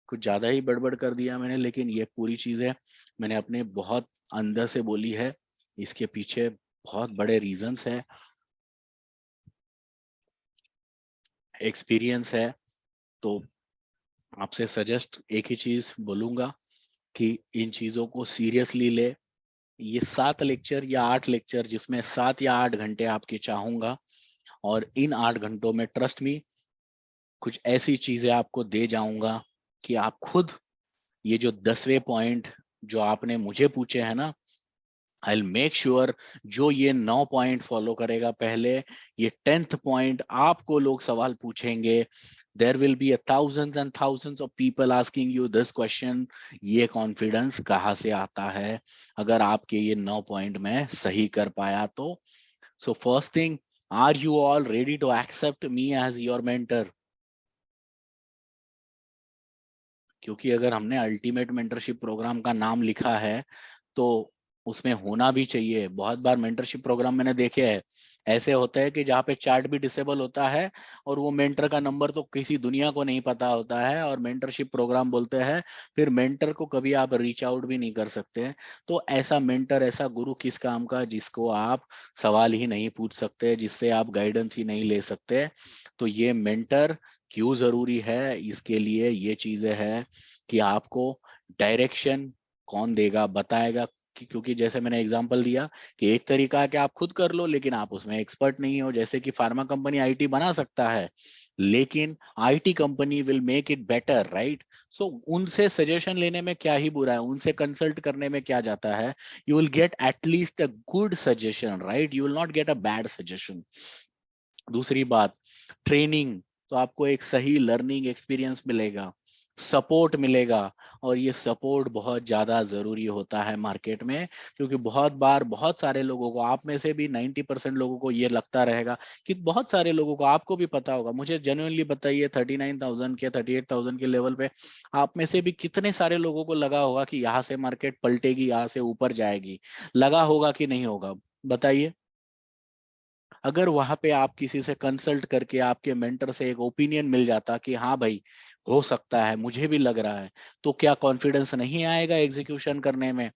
कुछ ज्यादा ही बड़बड़ कर दिया मैंने, लेकिन ये पूरी चीजें मैंने अपने बहुत अंदर से बोली है। इसके पीछे बहुत बड़े रीजंस है, एक्सपीरियंस है। तो आपसे सजेस्ट एक ही चीज बोलूंगा कि इन चीजों को सीरियसली ले। ये 7 लेक्चर या 8 लेक्चर, जिसमें 7 या 8 घंटे आपके चाहूंगा, और इन 8 घंटों में ट्रस्ट मी कुछ ऐसी चीजें आपको दे जाऊंगा कि आप खुद ये जो 10वें पॉइंट जो आपने मुझे पूछे हैं ना, आई विल मेक श्योर जो ये 9 पॉइंट फॉलो करेगा पहले, ये 10th पॉइंट आपको लोग सवाल पूछेंगे, there will be thousands and thousands of people asking you this question, ये कॉन्फिडेंस कहाँ से आता है अगर आपके ये 9 पॉइंट में सही कर पाया तो। So first thing, are you all ready to accept me as your mentor? क्योंकि अगर हमने अल्टीमेट मेंटरशिप प्रोग्राम का नाम लिखा है तो उसमें होना भी चाहिए। बहुत बार मेंटरशिप प्रोग्राम मैंने देखे हैं, ऐसे होते हैं कि जहाँ पे चैट भी डिसेबल होता है और वो मेंटर का नंबर तो किसी दुनिया को नहीं पता होता है, और मेंटरशिप प्रोग्राम बोलते हैं, फिर मेंटर को कभी आप रीच आउट भी नहीं कर सकते। तो ऐसा मेंटर, ऐसा गुरु किस काम का जिसको आप सवाल ही नहीं पूछ सकते, जिससे आप गाइडेंस ही नहीं ले सकते? तो ये मेंटर क्यों जरूरी है, इसके लिए ये चीजें हैं कि आपको डायरेक्शन कौन देगा, बताएगा। क्योंकि जैसे मैंने एग्जांपल दिया कि एक तरीका है कि आप खुद कर लो, लेकिन आप उसमें एक्सपर्ट नहीं हो। जैसे कि फार्मा कंपनी आईटी बना सकता है, लेकिन IT company will make it better, right? So उनसे सजेशन लेने में क्या ही बुरा है, उनसे कंसल्ट करने में क्या जाता है? You will get at least a good suggestion, right? You will not get a bad suggestion. दूसरी बात, ट्रेनिंग, तो आपको एक सही लर्निंग एक्सपीरियंस मिलेगा, सपोर्ट मिलेगा। और ये सपोर्ट बहुत ज्यादा जरूरी होता है मार्केट में, क्योंकि बहुत बार बहुत सारे लोगों को, आप में से भी 90% लोगों को ये लगता रहेगा कि, बहुत सारे लोगों को, आपको भी पता होगा, मुझे जेन्युइनली बताइए 39,000 के 38,000 के लेवल पे आप में से भी कितने सारे लोगों को लगा होगा कि यहाँ से मार्केट पलटेगी, यहाँ से ऊपर जाएगी? लगा होगा कि नहीं होगा? बताइए। अगर वहां पे आप किसी से कंसल्ट करके आपके मेंटर से एक ओपिनियन मिल जाता कि हाँ भाई हो सकता है, मुझे भी लग रहा है, तो क्या कॉन्फिडेंस नहीं आएगा एग्जीक्यूशन करने में?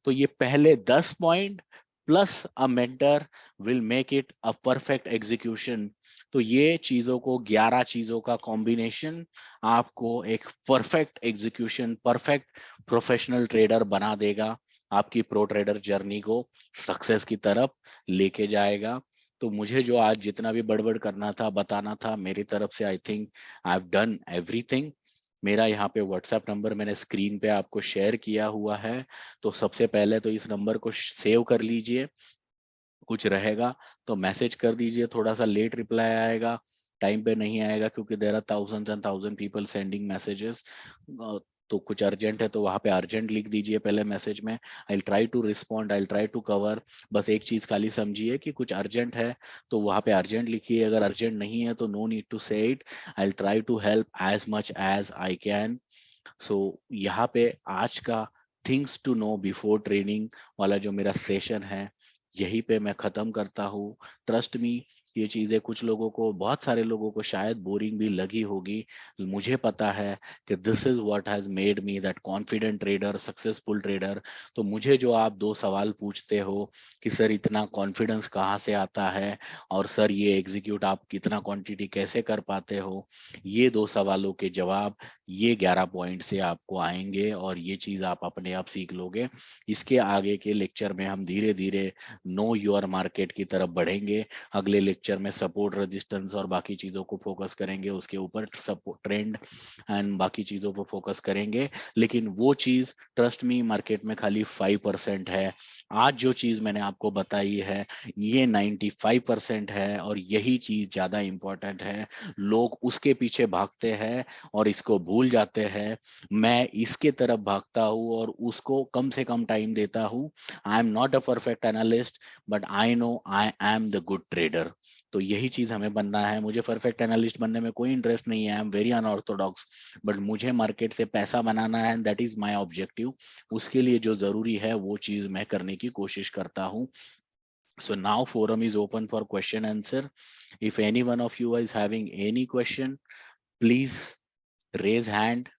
तो ये पहले 10 point plus a mentor will make it a perfect execution. तो ये चीजों को 11 चीजों का कॉम्बिनेशन आपको एक perfect execution, perfect professional trader बना देगा, आपकी प्रो ट्रेडर जर्नी को सक्सेस की तरफ लेके जाएगा। तो मुझे जो आज जितना भी बड़बड़ करना था, बताना था, मेरी तरफ से I think I have done everything. मेरा यहाँ पे व्हाट्सएप नंबर मैंने स्क्रीन पे आपको शेयर किया हुआ है। तो सबसे पहले तो इस नंबर को सेव कर लीजिए, कुछ रहेगा तो मैसेज कर दीजिए। थोड़ा सा लेट रिप्लाई आएगा, टाइम पे नहीं आएगा, क्योंकि there are thousands and thousand people sending messages. तो कुछ अर्जेंट है तो वहां पे अर्जेंट लिख दीजिए पहले मैसेज में। I try to respond, I try to cover. बस एक चीज खाली समझिए कि कुछ अर्जेंट है तो वहां पे अर्जेंट लिखिए, अगर अर्जेंट नहीं है तो no need to say it. I try to help as much as I can. So यहाँ पे आज का things to know before training वाला जो मेरा सेशन है, यहीं पे मैं खत्म करता हूँ। ट्रस्ट मी, ये चीजें कुछ लोगों को, बहुत सारे लोगों को शायद बोरिंग भी लगी होगी। मुझे पता है कि this is what has made me that confident trader, successful trader. तो मुझे जो आप दो सवाल पूछते हो कि सर इतना कॉन्फिडेंस कहाँ से आता है, और सर ये एग्जीक्यूट आप कितना क्वांटिटी कैसे कर पाते हो, ये दो सवालों के जवाब ये 11 पॉइंट से आपको आएंगे, और ये चीज आप अपने आप सीख लोगे। इसके आगे के लेक्चर में हम धीरे धीरे नो योर मार्केट की तरफ बढ़ेंगे। अगले लेक्चर में सपोर्ट, रेजिस्टेंस और बाकी चीजों को फोकस करेंगे, उसके ऊपर सपोर्ट, ट्रेंड एंड बाकी चीजों पर फोकस करेंगे। लेकिन वो चीज ट्रस्ट मी मार्केट में खाली 5% है। आज जो चीज मैंने आपको बताई है ये 95% है, और यही चीज ज्यादा इंपॉर्टेंट है। लोग उसके पीछे भागते हैं और इसको भूल जाते हैं। मैं इसके तरफ भागता हूँ और उसको कम से कम टाइम देता हूँ। I am not a perfect analyst, but I know I am the good trader. तो यही चीज हमें बनना है। मुझे परफेक्ट एनालिस्ट बनने में कोई इंटरेस्ट नहीं है, I am very unorthodox, but मुझे मार्केट से पैसा बनाना है, and that is my objective. उसके लिए जो जरूरी है वो चीज मैं करने की कोशिश करता हूँ। So now forum is open for question answer. If any one of you is having any question, please raise hand.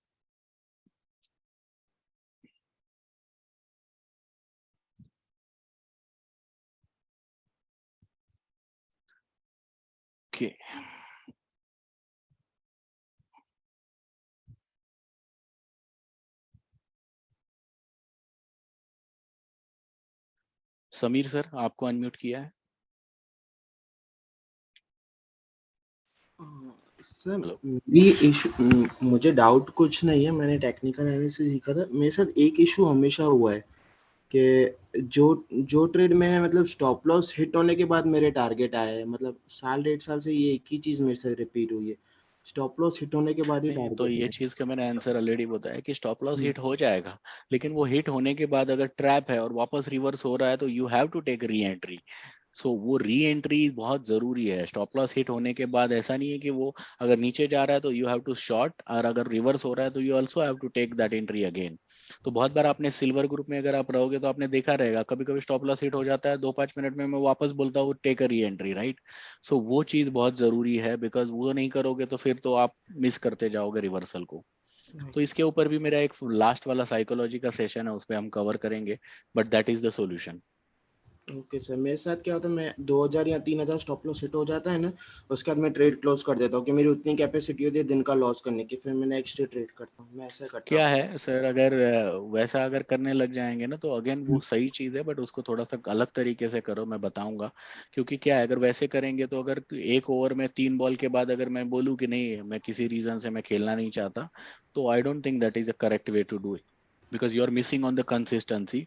Okay. Sameer sir, आपको अनम्यूट किया है। Sir hello. ये इशू, मुझे डाउट कुछ नहीं है, मैंने टेक्निकल एनालिसिस सीखा था। मेरे साथ एक इशू हमेशा हुआ है कि जो जो ट्रेड मैंने मतलब स्टॉप लॉस हिट होने के बाद मेरे टारगेट आए हैं, मतलब साल 1.5 साल से ये एक ही चीज मेरे साथ रिपीट हुई है, स्टॉप लॉस हिट होने के बाद ही नहीं, तो टारगेट ये आए। चीज का मैंने आंसर ऑलरेडी बताया कि स्टॉप लॉस हम्म, हिट हो जाएगा, लेकिन वो हिट होने के बाद अगर ट्रैप है और वापस रिवर्स हो रहा है तो you have to take re entry. So वो री एंट्री बहुत जरूरी है। स्टॉप लॉस हिट होने के बाद ऐसा नहीं है कि वो अगर नीचे जा रहा है तो यू हैव टू शॉर्ट, और अगर रिवर्स हो रहा है तो you also have to take that entry again. तो बहुत बार आपने सिल्वर ग्रुप में अगर आप रहोगे तो आपने देखा रहेगा, कभी कभी स्टॉप लॉस हिट हो जाता है, 2-5 मिनट में मैं वापस बोलता हूँ take a re entry, right. सो वो चीज बहुत जरूरी है, बिकॉज वो नहीं करोगे तो फिर तो आप मिस करते जाओगे रिवर्सल को। तो इसके ऊपर भी मेरा एक लास्ट वाला साइकोलॉजी का सेशन है, उस पर हम कवर करेंगे, but that is the solution. Okay sir, मेरे साथ क्या होता है, मैं 2,000 या 3,000 स्टॉप लॉस हिट हो जाता है ना, उसके बाद मैं ट्रेड क्लोज कर देता हूँ कि मेरी उतनी कैपेसिटी होती है दिन का लॉस करने की, फिर मैं नेक्स्ट डे ट्रेड करता हूँ, मैं ऐसा करता क्या हूँ। है सर, अगर वैसा अगर करने लग जाएंगे ना तो अगेन वो सही चीज है, बट उसको थोड़ा सा अलग तरीके से करो, मैं बताऊंगा। क्योंकि क्या है, अगर वैसे करेंगे तो अगर एक ओवर में 3 बॉल के बाद अगर मैं बोलूँ कि नहीं मैं किसी रीजन से मैं खेलना नहीं चाहता, तो I don't think that is a correct way to do it, because you are missing on the consistency.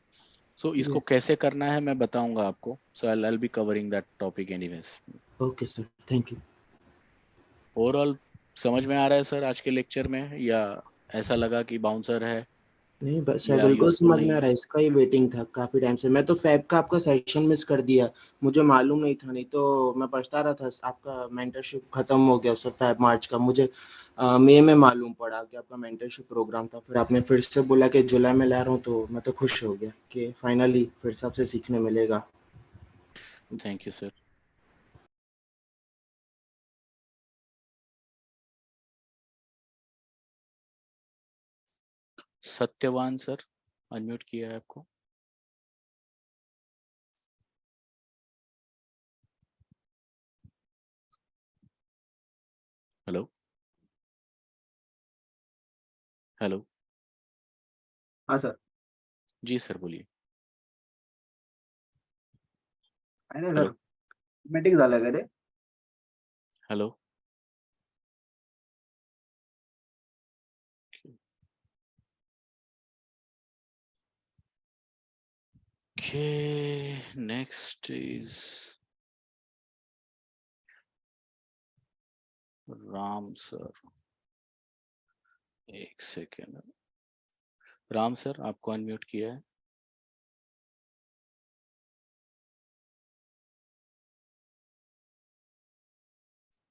So इसको यस। कैसे करना है मैं बताऊंगा आपको। So I be covering that topic anyways. Okay sir, thank you. Overall समझ में आ रहा है सर आज के लेक्चर में, या ऐसा लगा कि बाउंसर है नहीं बस सर, या बिल्कुल यूजफुल समझ में नहीं आ है। रहा है, इसका ही वेटिंग था काफी टाइम से। मैं तो फैब का आपका सेशन मिस कर दिया, मुझे मालूम नहीं था, नहीं तो मैं पछता रहा था। आपका मेंटरशिप खत्म हो गया सर फैब मार्च का, मुझे मई में मालूम पड़ा कि आपका मेंटरशिप प्रोग्राम था। फिर आपने फिर से बोला कि जुलाई में ला रहा हूँ, तो मैं तो खुश हो गया कि फाइनली फिर से आपसे सीखने मिलेगा। Thank you sir. Satyavan sir, unmute किया है आपको। हेलो हेलो हाँ सर. जी सर बोलिए. आहे ना Hello. सर. मीटिंग झालं का रे? Hello. Okay, next is Ram sir. एक सेकेंड. राम सर आपको अनम्यूट किया है.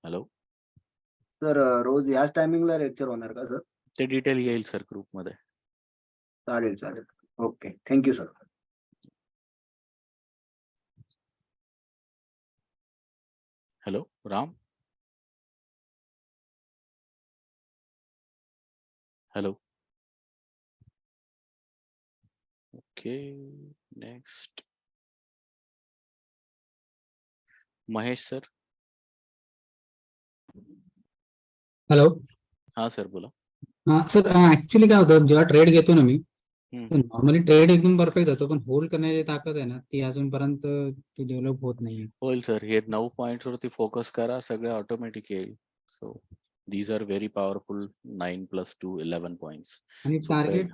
हेलो. सर रोज याच टायमिंगला लेक्चर होणार का सर? ते डिटेल येईल सर ग्रुप मध्ये. चालेल चालेल. Okay, thank you sir. Hello Ram. Hello. Okay next Mahesh sir. Hello. हाँ सर बोला. हा सर, ऍक्च्युली काय होतं, जेव्हा ट्रेड घेतो ना मी, हम्म. नॉर्मली ट्रेड एकदम परफेक्ट जातो, पण होल्ड करण्याची ताकद आहे ना, ती अजूनपर्यंत ती डेव्हलप होत नाहीये. होईल सर. हे 9 पॉइंट्स वरती फोकस करा, सगळे ऑटोमॅटिक येईल. So these are very powerful. 9 + 2 11 points. आणि So टार्गेट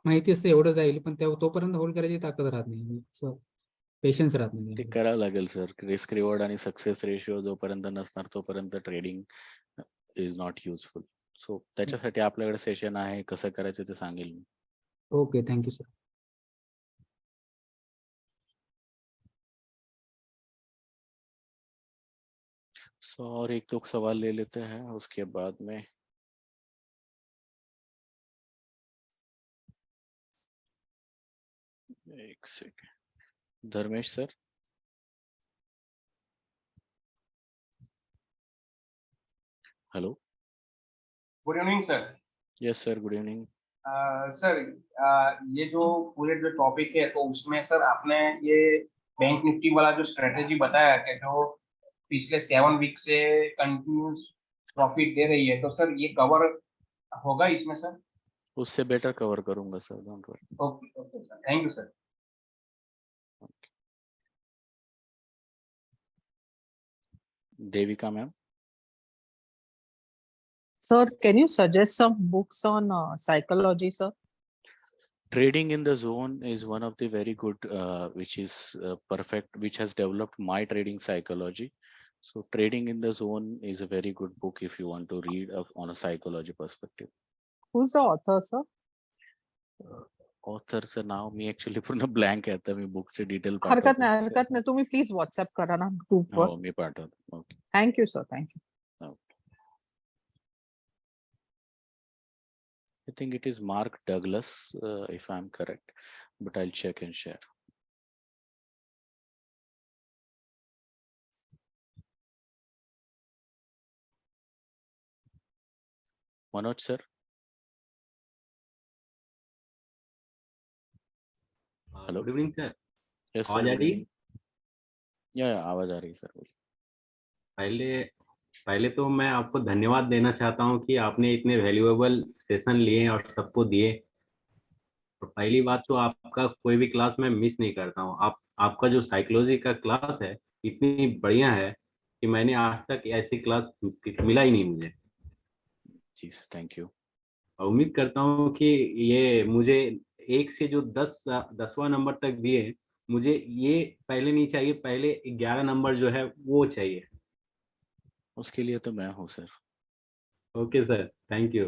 माहिती असते एवढं जाईल, पण तोपर्यंत होल्ड करायची ताकद राहत नाही, पेशन्स राहत नाही. ते करावं लागेल सर. रिस्क रिवॉर्ड आणि सक्सेस रेशिओ जोपर्यंत नसणार तोपर्यंत trading is not useful. So त्याच्यासाठी आपल्याकडे सेशन आहे, कसं करायचं ते सांगेल मी. Okay, thank you sir. सो और एक दो सवाल ले लेते हैं उसके बाद में. एक second. Dharmesh sir. Hello. Good evening sir. Yes sir good evening. Sir ये जो पूरे जो टॉपिक है तो उसमें सर आपने ये बैंक निफ्टी वाला जो स्ट्रेटेजी बताया कि जो पिछले 7 वीक से कंटिन्यूस प्रॉफिट दे रही है, तो सर ये कवर होगा इसमें सर? उससे बेटर कवर करूंगा sir, don't worry. Okay okay sir, thank you sir. Devika ma'am. Sir, can you suggest some books on psychology, sir? Trading in the Zone is one of the very good, which is perfect, which has developed my trading psychology. So Trading in the Zone is a very good book if you want to read on a psychology perspective. Who's the author, sir? ऑथरचं नाव मी actually पूर्ण blank आहे, आता मी बुकचे detail हरकत नाही तुम्ही please WhatsApp करा ना ग्रुपवर. हो मी पाठवतो. Okay thank you sir, thank you. I think it is Mark Douglas, if I'm correct, but I'll check and share. Manoj sir. Hello, good evening sir. Yes sir. आवाज आ रही है? या आवाज आ रही है सर. पहले तो मैं आपको धन्यवाद देना चाहता हूं कि आपने इतने वैल्यूएबल सेशन लिए और सबको दिए. तो पहली बात तो आपका कोई भी क्लास मैं मिस नहीं करता हूं. आपका जो साइकोलॉजी का क्लास है इतनी बढ़िया है कि मैंने आज तक ऐसी क्लास मिला ही नहीं मुझे. जी सर थैंक यू. और उम्मीद करता हूं कि ये मुझे 1 से जो 10वां नंबर तक दिए, मुझे ये पहले नहीं चाहिए, पहले 11 नंबर जो है वो चाहिए. उसके लिए तो मैं हूँ sir. Okay sir, thank you.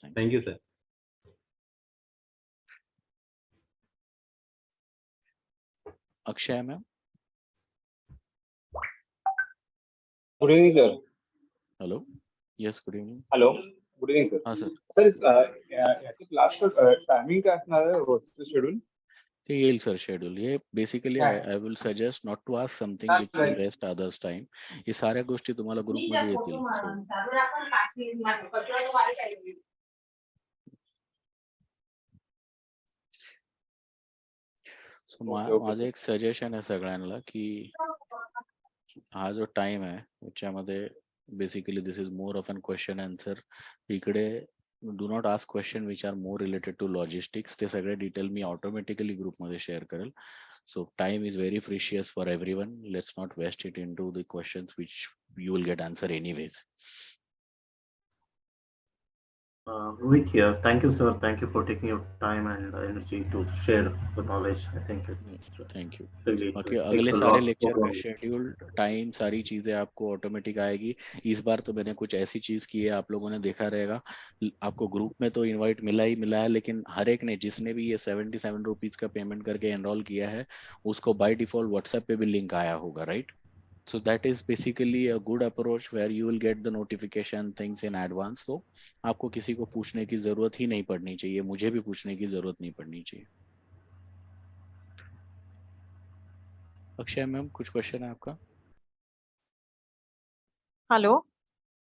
Thank you sir. Akshay ma'am. Good evening sir. Hello. Yes good evening. Hello, good evening sir. हाँ सर. सर याची क्लासचं टायमिंग काय असणार आहे, रोजचं शेड्यूल? ते येईल सर शेड्यूल. ये basically I will suggest not to ask something which will waste others time. हे साऱ्या गोष्टी तुम्हाला ग्रुप मध्ये येतील. सो माझं एक सजेशन आहे सगळ्यांना की हा जो टाइम आहे त्याच्यामध्ये Basically, this is more of an question answer. इकडे do not ask question which are more related to logistics. ते सगळे डिटेल मी ऑटोमॅटिकली ग्रुपमध्ये शेअर करेल. So time is very precious for everyone. Let's not waste it into the questions which you will get answer anyways. Rohit here. Thank you, sir. Thank you for taking your time and energy to share the knowledge. I think it's Thank you. really बाकी takes अगले a सारे lot lecture for का schedule time सारी चीजें आपको automatic आएगी. इस बार तो मैंने कुछ ऐसी चीज की है, आप लोगों ने देखा रहेगा. आपको ग्रुप में तो इनवाइट मिला ही मिला है, लेकिन हर एक ने जिसने भी ये 77 रुपीज का पेमेंट करके एनरोल किया है उसको बाय डिफॉल्ट व्हाट्सएप पे भी लिंक आया होगा, right? So that is basically a good approach where you will get the notification things in advance. तो आपको किसी को पूछने की जरूरत ही नहीं पड़नी चाहिए, मुझे भी पूछने की जरूरत नहीं पड़नी चाहिए. अक्षय मैम, कुछ क्वेश्चन है आपका? Hello.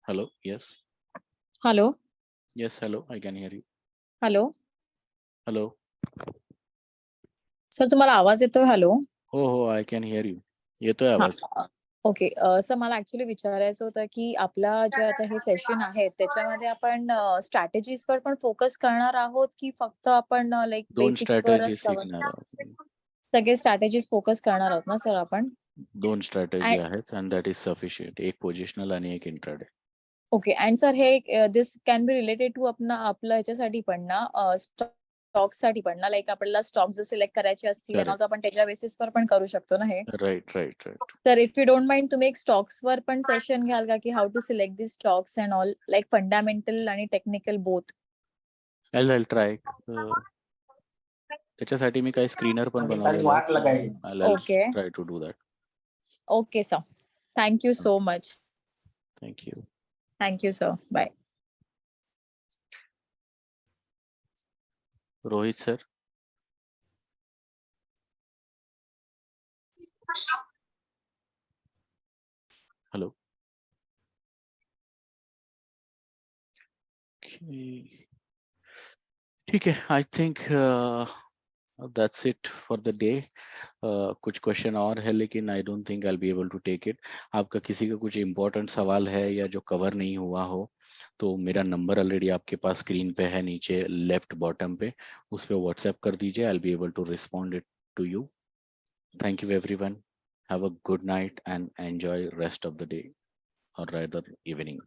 Hello. Yes. Hello. Yes, hello, I can hear you. Hello. Hello. Sir तुम्हाला आवाज येतोय? हॅलो. हो, आई कैन हियर यू. येतोय आवाज. ओके. सर मला ऍक्च्युली विचारायचं होतं की आपला जे आता हे सेशन आहे त्याच्यामध्ये आपण स्ट्रॅटेजीज वर पण फोकस करणार आहोत की फक्त आपण लाईक दोन बेसिक्स स्ट्रॅटेजी वरच शिकणार आहोत. सगळे स्ट्रॅटेजीज फोकस करणार आहोत ना सर आपण? दोन स्ट्रॅटेजी आहेत अँड दॅट इज सफिशियंट. एक पोझिशनल आणि एक इंट्राडे. ओके. अँड सर हे this can be related to आपलं ह्याच्यासाठी पण ना स्टॉक साठी पण ना, लाईक आपल्याला स्टॉक जर सिलेक्ट करायचे असतील Correct. तर आपण त्याच्या बेसिसवर पण करू शकतो ना हे? Right. Sir if you don't mind तुम्ही एक स्टॉक्स वर पण सेशन घ्याल का की how to select the stocks and all like fundamental आणि टेक्निकल बोथ? I try. त्याच्यासाठी मी काही स्क्रीनर पण बनवलेलं वाट लगाई. आहे. Okay. Try to do that. Okay sir. Thank you so much. Thank you. Thank you sir. Bye. Rohit sir. Hello. ठीक है. I think that's it for the day. कुछ क्वेश्चन और है लेकिन I don't think I will be able to take it. आपका किसी का कुछ इंपॉर्टेंट सवाल है या जो कवर नहीं हुआ हो तो मेरा नंबर ऑलरेडी आपके पास स्क्रीन पे है, नीचे लेफ्ट बॉटम पे. उस पे व्हाट्सएप कर दीजिए. I will be able to respond it to you. Thank you everyone. Have a good night and enjoy rest of the day or rather evening.